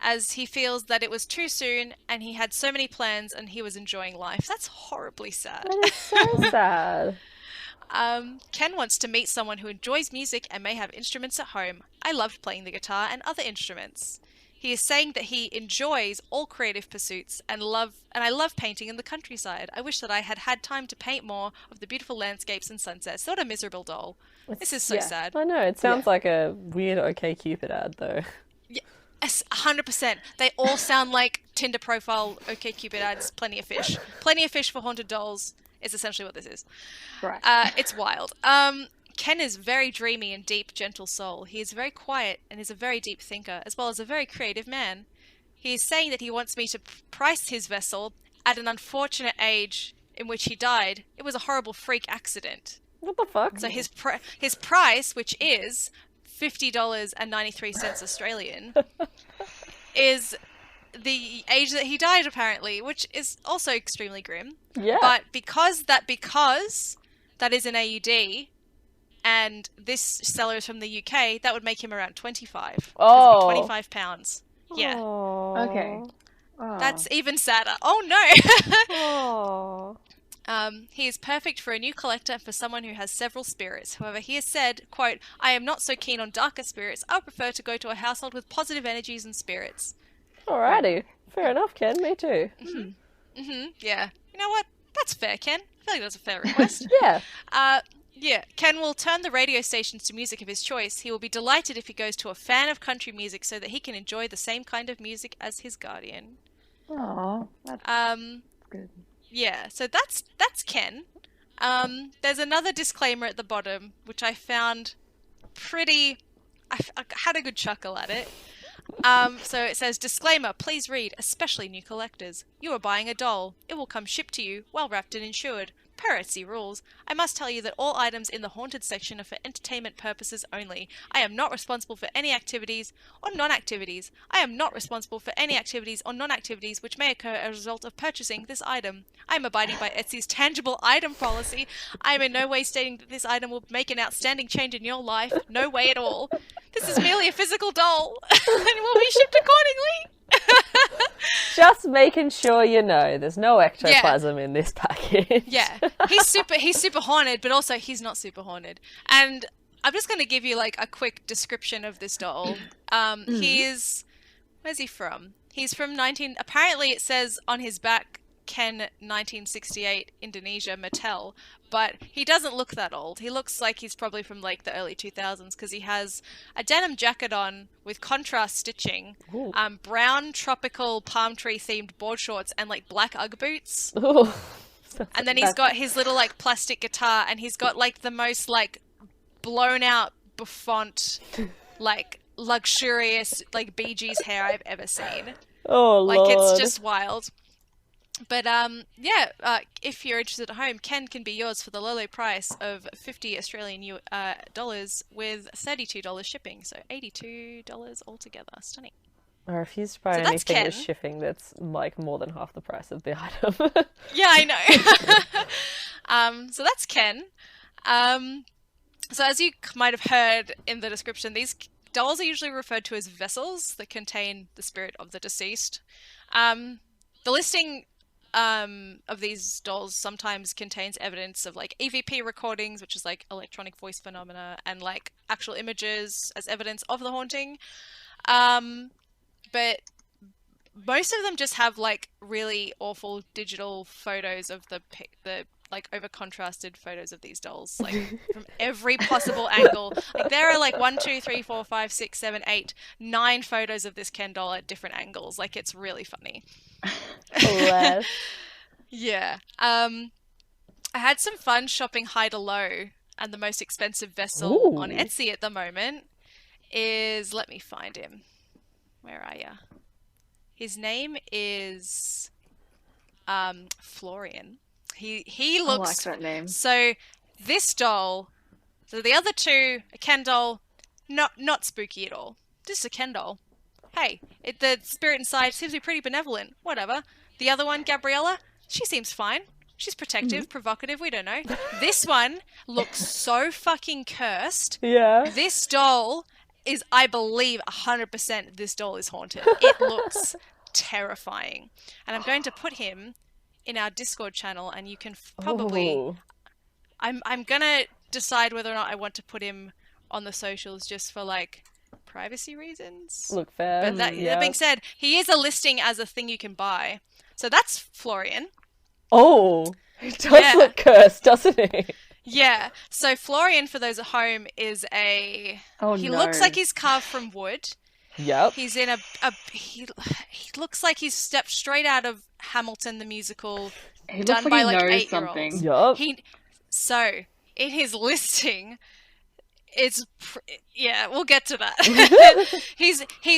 as he feels that it was too soon and he had so many plans and he was enjoying life. That's horribly sad. That is so sad. Ken wants to meet someone who enjoys music and may have instruments at home. I loved playing the guitar and other instruments. He is saying that he enjoys all creative pursuits and I love painting in the countryside. I wish that I had had time to paint more of the beautiful landscapes and sunsets. What a miserable doll. This is so sad. I know. It sounds like a weird OkCupid ad, though. Yes, 100%. They all sound like Tinder profile OkCupid ads. Plenty of fish. Plenty of fish for haunted dolls is essentially what this is. Right. It's wild. Ken is very dreamy and deep, gentle soul. He is very quiet and is a very deep thinker, as well as a very creative man. He is saying that he wants me to price his vessel at an unfortunate age in which he died. It was a horrible freak accident. What the fuck? So his price, which is $50.93 Australian, is the age that he died, apparently, which is also extremely grim. Yeah. But because that is an AUD, and this seller is from the UK, that would make him around 25. Oh. 25 pounds. Yeah. Aww. Okay. Oh. That's even sadder. Oh no! Aww. He is perfect for a new collector and for someone who has several spirits. However, he has said, quote, I am not so keen on darker spirits. I prefer to go to a household with positive energies and spirits. Alrighty. Fair enough, Ken. Me too. Yeah. You know what? That's fair, Ken. I feel like that's a fair request. Yeah. Yeah, Ken will turn the radio stations to music of his choice. He will be delighted if he goes to a fan of country music so that he can enjoy the same kind of music as his guardian. Aw, that's good. Yeah, so that's Ken. There's another disclaimer at the bottom, which I found pretty... I had a good chuckle at it. So it says, disclaimer, please read, especially new collectors. You are buying a doll. It will come shipped to you, well wrapped and insured. Per Etsy rules, I must tell you that all items in the haunted section are for entertainment purposes only. I am not responsible for any activities or non-activities. I am not responsible for any activities or non-activities which may occur as a result of purchasing this item. I am abiding by Etsy's tangible item policy. I am in no way stating that this item will make an outstanding change in your life. No way at all. This is merely a physical doll and will be shipped accordingly. Just making sure you know there's no ectoplasm in this package. Yeah, he's super haunted, but also he's not super haunted. And I'm just going to give you like a quick description of this doll. Where's he from? He's from apparently it says on his back, Ken 1968, Indonesia, Mattel, but he doesn't look that old. He looks like he's probably from like the early 2000s because he has a denim jacket on with contrast stitching, brown tropical palm tree themed board shorts, and like black Ugg boots. Ooh. And then he's got his little like plastic guitar, and he's got like the most like blown out bouffant, like luxurious like Bee Gees hair I've ever seen. Oh, like Lord. it's just wild. But if you're interested at home, Ken can be yours for the low price of 50 Australian dollars with $32 shipping, so $82 altogether. Stunning. I refuse to buy So that's anything with Ken. shipping that's like more than half the price of the item. Yeah, I know. So that's Ken. So as you might have heard in the description, these dolls are usually referred to as vessels that contain the spirit of the deceased. The listing of these dolls sometimes contains evidence of like EVP recordings, which is like electronic voice phenomena, and like actual images as evidence of the haunting. But most of them just have like really awful digital photos of the like over contrasted photos of these dolls, like from every possible angle. Like there are like 1, 2, 3, 4, 5, 6, 7, 8, 9 photos of this Ken doll at different angles. Like it's really funny. Bless. Yeah. I had some fun shopping high to low, and the most expensive vessel on Etsy at the moment is, let me find him. Where are ya? His name is Florian. He looks. I like that name. So this doll. So the other two, a Ken doll, not spooky at all. Just a Ken doll. Hey, the spirit inside seems to be pretty benevolent. Whatever. The other one, Gabriella, she seems fine. She's protective, provocative, we don't know. This one looks so fucking cursed. Yeah. This doll is, I believe, 100% this doll is haunted. It looks terrifying. And I'm going to put him in our Discord channel, and you can probably... Ooh. I'm going to decide whether or not I want to put him on the socials just for, like, privacy reasons. Look fair. But that being said, he is a listing as a thing you can buy. So that's Florian. Oh, he does look cursed, doesn't he? Yeah. So Florian, for those at home, is he looks like he's carved from wood. Yep. He's in he looks like he's stepped straight out of Hamilton the musical, He done looks by like he like knows 8-year-olds. something. Yup. So in his listing, we'll get to that.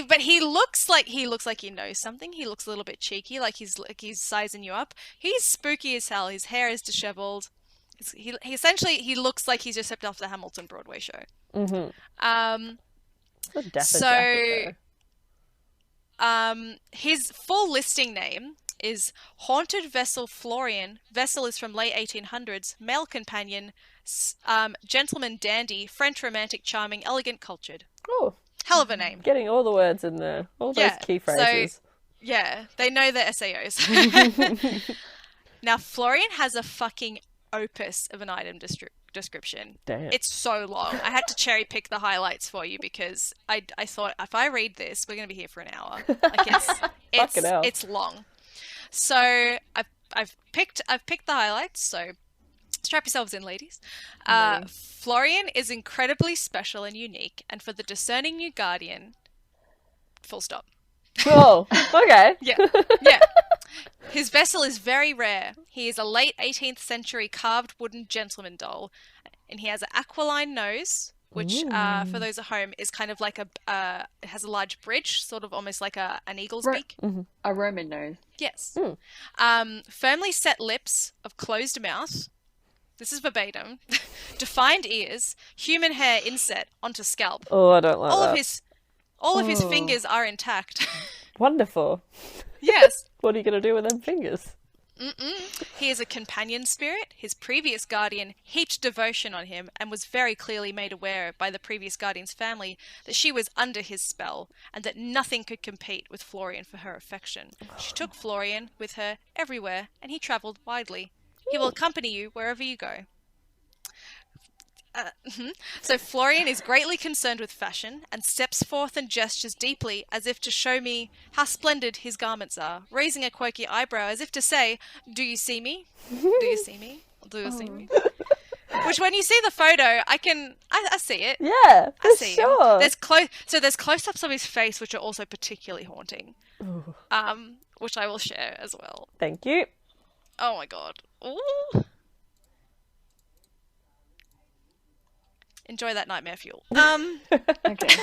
But he looks like he knows something. He looks a little bit cheeky, like he's sizing you up. He's spooky as hell. His hair is disheveled. He essentially looks like he's just stepped off the Hamilton Broadway show. Mm-hmm. The dapper jacket, his full listing name is Haunted Vessel Florian. Vessel is from late 1800s. Male companion, gentleman dandy, French romantic, charming, elegant, cultured. Oh, hell of a name. Getting all the words in there. All those key phrases. So, yeah, they know their SAOs. Now, Florian has a fucking opus of an item description. Damn. It's so long. I had to cherry pick the highlights for you because I thought if I read this, we're going to be here for an hour. Like it's long. So I've picked the highlights. So strap yourselves in, ladies. Florian is incredibly special and unique, and for the discerning new guardian. Full stop. Oh, okay. Yeah. His vessel is very rare. He is a late 18th century carved wooden gentleman doll, and he has an aquiline nose, which, for those at home, is kind of like it has a large bridge, sort of almost like an eagle's beak. Mm-hmm. A Roman nose. Yes. Firmly set lips of closed mouth. This is verbatim. Defined ears, human hair inset onto scalp. Oh, I don't like that. All of his fingers are intact. Wonderful. Yes. What are you going to do with them fingers? He is a companion spirit. His previous guardian heaped devotion on him and was very clearly made aware by the previous guardian's family that she was under his spell and that nothing could compete with Florian for her affection. She took Florian with her everywhere and he travelled widely. He will accompany you wherever you go. So Florian is greatly concerned with fashion and steps forth and gestures deeply as if to show me how splendid his garments are, raising a quirky eyebrow as if to say, "Do you see me? Do you see me? Do you see me?" Which, when you see the photo, I see it. Yeah, I see sure. him. There's close-ups of his face, which are also particularly haunting. Which I will share as well. Thank you. Oh my god. Ooh. Enjoy that nightmare fuel. Okay.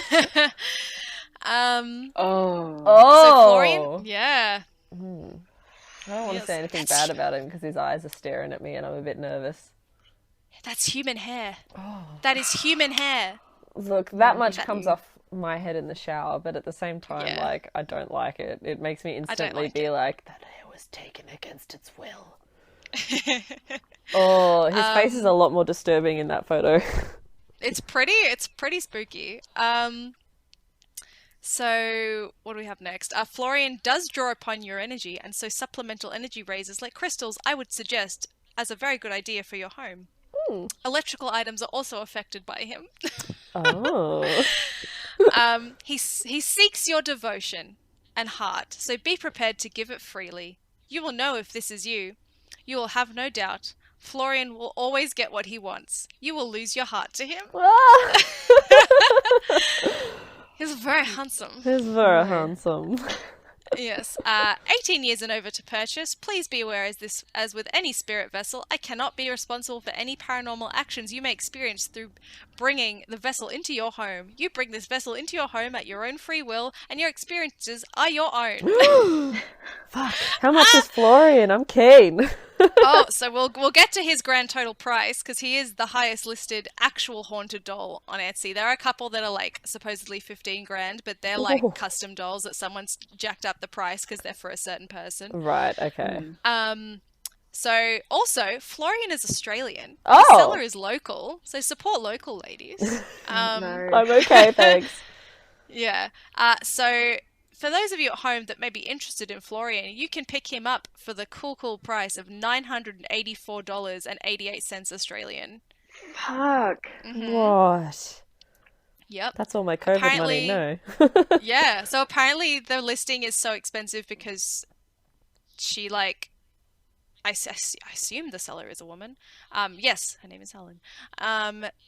So Oh. Florian, yeah. I don't want Yes, to say anything that's- bad about him because his eyes are staring at me and I'm a bit nervous. That's human hair. That is human hair. Look, that much comes off my head in the shower, but at the same time, Yeah. like, I don't like it. It makes me instantly like be like, that hair was taken against its will. Oh, his face is a lot more disturbing in that photo. It's pretty spooky. So what do we have next? Florian does draw upon your energy, and so supplemental energy raises like crystals I would suggest as a very good idea for your home. Electrical items are also affected by him. Oh. He seeks your devotion and heart, so be prepared to give it freely. You will know if this is you. You will have no doubt. Florian will always get what he wants. You will lose your heart to him. He's very handsome. He's very handsome. Yes. 18 years and over to purchase. Please be aware, as with any spirit vessel, I cannot be responsible for any paranormal actions you may experience through bringing the vessel into your home. You bring this vessel into your home at your own free will, and your experiences are your own. Fuck. How much is Florian? I'm keen. Oh, so we'll get to his grand total price because he is the highest listed actual haunted doll on Etsy. There are a couple that are like supposedly 15 grand, but they're like custom dolls that someone's jacked up the price because they're for a certain person. Right, okay. So also Florian is Australian. Oh. The seller is local, so support local, ladies. No. I'm okay, thanks. Yeah. So for those of you at home that may be interested in Florian, you can pick him up for the cool price of $984.88 Australian. Fuck. What? Yep. That's all my COVID Apparently- money, no. Yeah. So apparently the listing is so expensive because she like, I assume the seller is a woman. Yes, her name is Helen.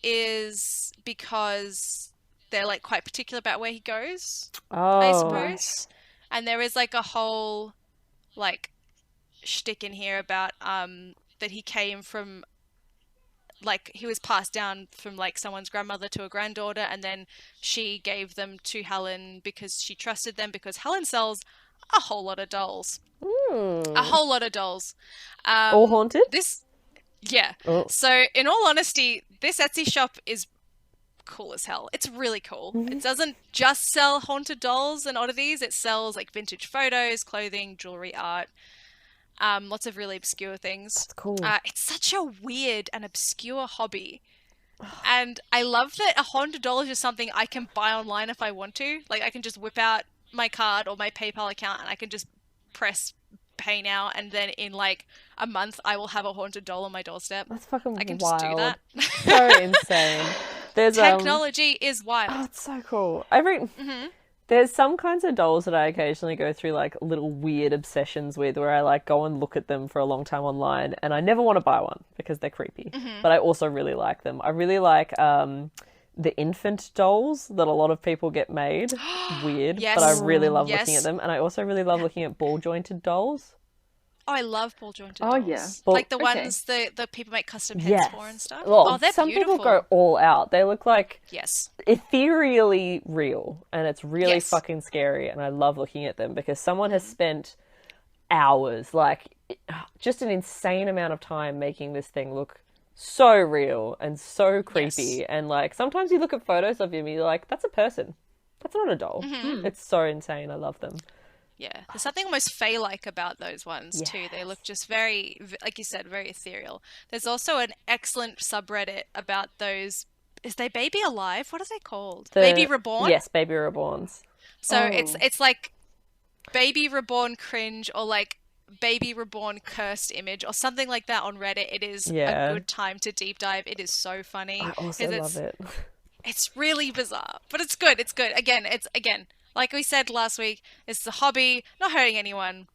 Is because they're like quite particular about where he goes, I Oh. suppose. And there is like a whole like shtick in here about that he came from, like, he was passed down from like someone's grandmother to a granddaughter, and then she gave them to Helen because she trusted them, because Helen sells a whole lot of dolls. A whole lot of dolls. All haunted? Yeah. Oh. So in all honesty, this Etsy shop is cool as hell. It's really cool. It doesn't just sell haunted dolls and oddities. It sells like vintage photos, clothing, jewelry, art, lots of really obscure things. That's cool. It's such a weird and obscure hobby. And I love that a haunted doll is just something I can buy online if I want to. Like, I can just whip out my card or my PayPal account and I can just press pay now, and then in like a month I will have a haunted doll on my doorstep. That's fucking I can wild. just do that. So insane. There's Technology is wild. Oh, it's so cool. There's some kinds of dolls that I occasionally go through like little weird obsessions with, where I like go and look at them for a long time online, and I never want to buy one because they're creepy. But I also really like them. I really like the infant dolls that a lot of people get made. Weird, Yes. but I really love Yes. looking at them, and I also really love looking at ball jointed dolls. Oh, I love ball jointed Oh, dolls. yeah. Like the Okay. ones the people make custom heads for and stuff. Well, Oh, they're some beautiful. people go all out. They look like Yes. ethereally real, and it's really Yes. fucking scary, and I love looking at them because someone has spent hours, like just an insane amount of time making this thing look so real and so creepy. Yes. And like sometimes you look at photos of him and you're like, that's a person, that's not a doll. It's so insane. I love them. Yeah, there's something almost fey-like about those ones too. They look just very, like you said, very ethereal. There's also an excellent subreddit about those. Is they baby alive? What are they called? Baby reborn? Yes, baby reborns. So it's like baby reborn cringe or like baby reborn cursed image or something like that on Reddit. It is a good time to deep dive. It is so funny. I also love it. It's really bizarre, but it's good. It's good. Again, like we said last week, it's a hobby, not hurting anyone.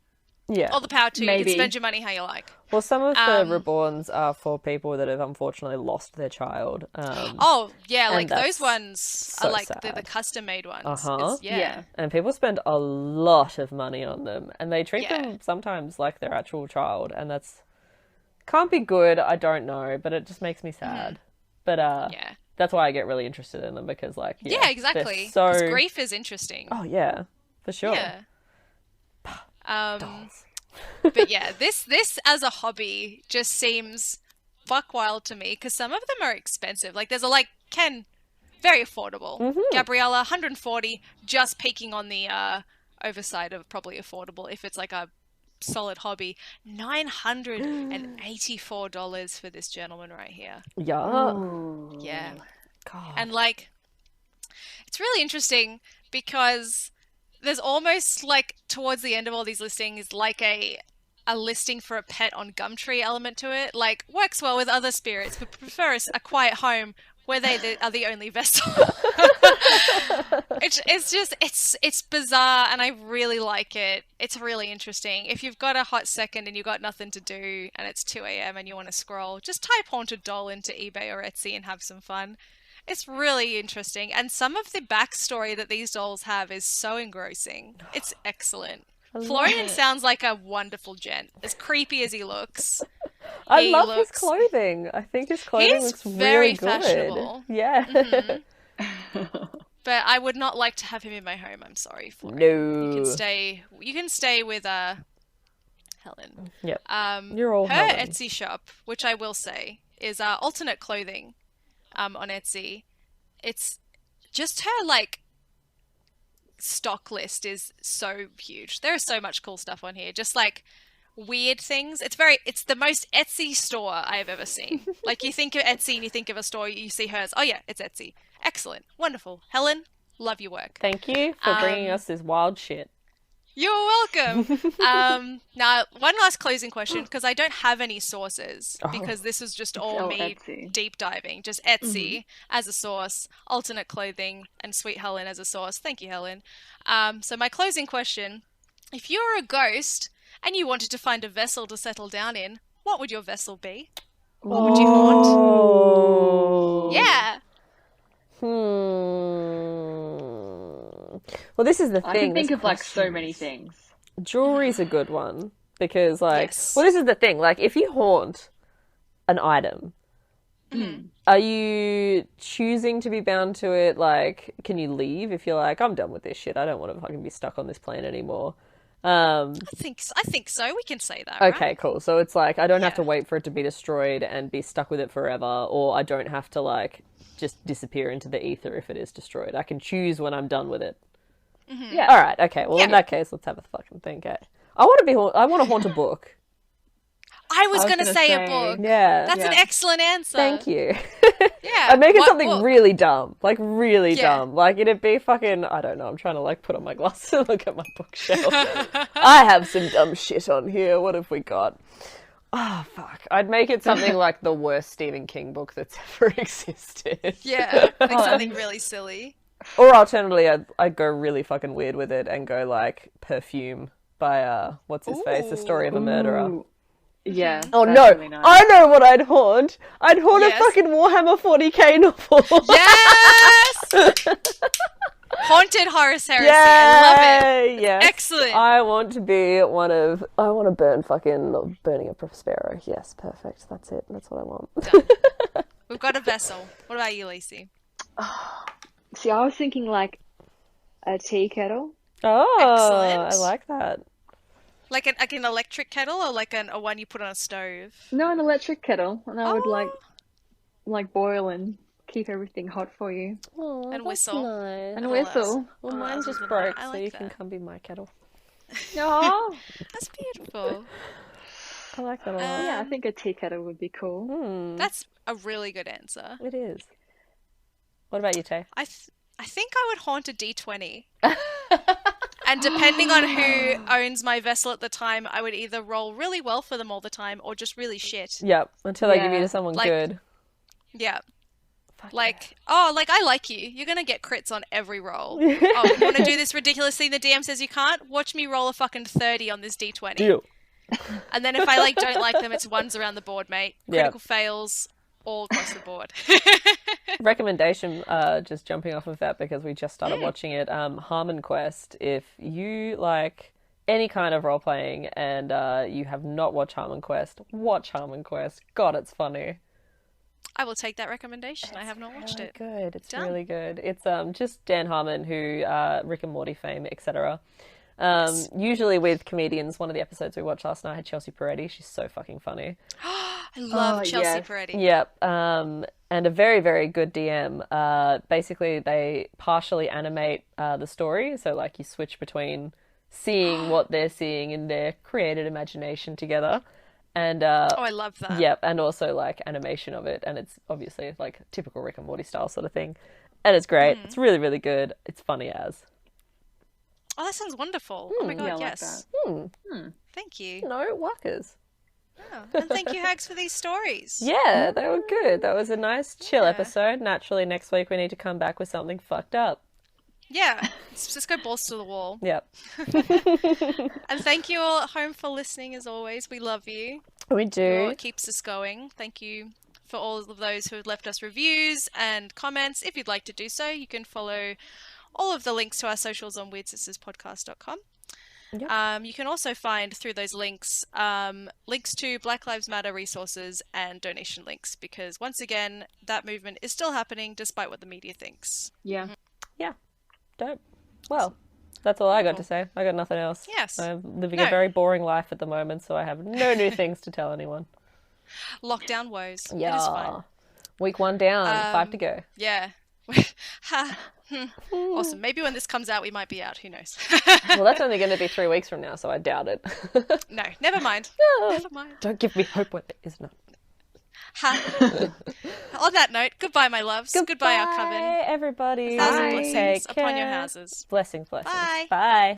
Yeah. All the power to you. Maybe. You can spend your money how you like. Well, some of the reborns are for people that have unfortunately lost their child. Like those ones so are like the sad. custom-made ones. Uh-huh. Yeah. And people spend a lot of money on them, and they treat them sometimes like their actual child, and that's can't be good. I don't know, but it just makes me sad. But that's why I get really interested in them because, like, exactly. So 'Cause grief is interesting. Oh yeah, for sure. Yeah. But yeah, this as a hobby just seems buck wild to me because some of them are expensive. Like there's a Ken, very affordable. Gabriella, 140, just peaking on the overside of probably affordable if it's like a solid hobby. $984 for this gentleman right here. Yeah. Ooh. Yeah. God. And it's really interesting because there's almost towards the end of all these listings a listing for a pet on Gumtree element to it. Like works well with other spirits, but prefers a quiet home where they are the only vessel. It's bizarre and I really like it. It's really interesting. If you've got a hot second and you've got nothing to do and it's 2 a.m. and you want to scroll, just type Haunted Doll into eBay or Etsy and have some fun. It's really interesting. And some of the backstory that these dolls have is so engrossing. It's excellent. Florian sounds like a wonderful gent. As creepy as he looks. I love his clothing. I think his clothing looks very really good. fashionable. Yeah. But I would not like to have him in my home. I'm sorry, Florian. No. You can stay with Helen. Yep. You're all her Helen. Etsy shop, which I will say is alternate clothing. On Etsy, it's just her stock list is so huge. There is so much cool stuff on here, just weird things. It's the most Etsy store I have ever seen. You think of Etsy and you think of a store, you see hers. Oh yeah, it's Etsy. Excellent, wonderful. Helen, love your work. Thank you for bringing us this wild shit. You're welcome. Now, one last closing question, because I don't have any sources, because this is just all me Etsy. deep diving. Just Etsy as a source, alternate clothing, and Sweet Helen as a source. Thank you, Helen. So my closing question, if you were a ghost and you wanted to find a vessel to settle down in, what would your vessel be? What would you haunt? Yeah. Well, this is the thing. I can think there's of so many things. Jewelry's a good one because Yes. well, this is the thing. If you haunt an item, are you choosing to be bound to it? Can you leave if you're I'm done with this shit. I don't want to fucking be stuck on this plane anymore. I think so. We can say that. Okay, right? cool. So it's I don't have to wait for it to be destroyed and be stuck with it forever, or I don't have to just disappear into the ether if it is destroyed. I can choose when I'm done with it. Yeah. All right. Okay. Well, in that case, let's have a fucking think. Eh? I want to haunt a book. I was going to gonna say a say- book. Yeah. That's an excellent answer. Thank you. Yeah. I'd make it What something book? really dumb. Really Yeah. dumb. It'd be fucking, I don't know, I'm trying to put on my glasses and look at my bookshelf. I have some dumb shit on here. What have we got? Oh, fuck. I'd make it something like the worst Stephen King book that's ever existed. Yeah. Something really silly. Or alternatively, I'd go really fucking weird with it and go Perfume by, what's his face? The Story of a Murderer. Ooh. Yeah. Oh that's no! really nice. I know what I'd haunt. I'd haunt Yes. a fucking Warhammer 40k novel. Yes! Haunted Horus Heresy. I love it. Yes. Excellent. I want to be I want to burn fucking Burning of Prospero. Yes, perfect. That's it. That's what I want. We've got a vessel. What about you, Lacey? See, I was thinking a tea kettle. Oh, Excellent. I like that. Like an electric kettle or a one you put on a stove? No, an electric kettle, and I would Oh. boil and keep everything hot for you. Oh, And that's whistle. nice. And What else? whistle. Well, Oh, mine that's just really broke, nice. I so like you can that. come be my kettle. Oh, That's beautiful. I like that a lot. yeah, I think a tea kettle would be cool. That's a really good answer. It is. What about you, Tay? I think I would haunt a D20. And depending on who owns my vessel at the time, I would either roll really well for them all the time or just really shit. Yep, until I give you Yeah. to someone Like- good. Yeah. Fuck Like, oh, like, I like you. You're going to get crits on every roll. Oh, you want to do this ridiculous thing the DM says you can't? Watch me roll a fucking 30 on this D20. Deal. And then if I, like, don't like them, it's ones around the board, mate. Yeah. Critical fails all across the board. Recommendation, just jumping off of that because we just started watching it, Harmon Quest. If you like any kind of role playing and you have not watched Harmon Quest, watch Harmon Quest. God, it's funny. I will take that recommendation. I have not watched Really it. good. It's Done. really good. It's just Dan Harmon, who Rick and Morty fame, etc. Usually with comedians, one of the episodes we watched last night had Chelsea Peretti. She's so fucking funny. I love Oh, Chelsea yes. Peretti. Yep. And a very, very good DM. Basically, they partially animate the story. So, like, you switch between seeing what they're seeing in their created imagination together. And, Oh, I love that. yep, and also, like, animation of it. And it's obviously, like, typical Rick and Morty style sort of thing. And it's great. It's really, really good. It's funny as. Oh, that sounds wonderful. Oh my god, Yeah, I like yes. Thank you. No, whackers. Oh, and thank you, Hags, for these stories. Yeah, they were good. That was a nice, chill Yeah. episode. Naturally, next week we need to come back with something fucked up. Yeah. Let's just go balls to the wall. Yep. And thank you all at home for listening, as always. We love you. We You're all do. what keeps us going. Thank you for all of those who have left us reviews and comments. If you'd like to do so, you can follow all of the links to our socials on WyrdSistersPodcast.com. Yep. You can also find through those links links to Black Lives Matter resources and donation links, because once again, that movement is still happening despite what the media thinks. Yeah. Yeah. Dope. Well, that's all I got to say. I got nothing else. Yes. I'm living No. a very boring life at the moment, so I have no new things to tell anyone. Lockdown woes. Yeah. It is fine. Week 1 down, 5 to go. Yeah. Ha. Awesome. Maybe when this comes out, we might be out. Who knows? Well, that's only going to be 3 weeks from now, so I doubt it. No, never mind. Never mind. Don't give me hope when there is none. Ha. On that note, goodbye, my loves. Goodbye, our coven. everybody. Thousand Bye. blessings Take upon your care. houses. Blessings, blessings. Bye. Bye.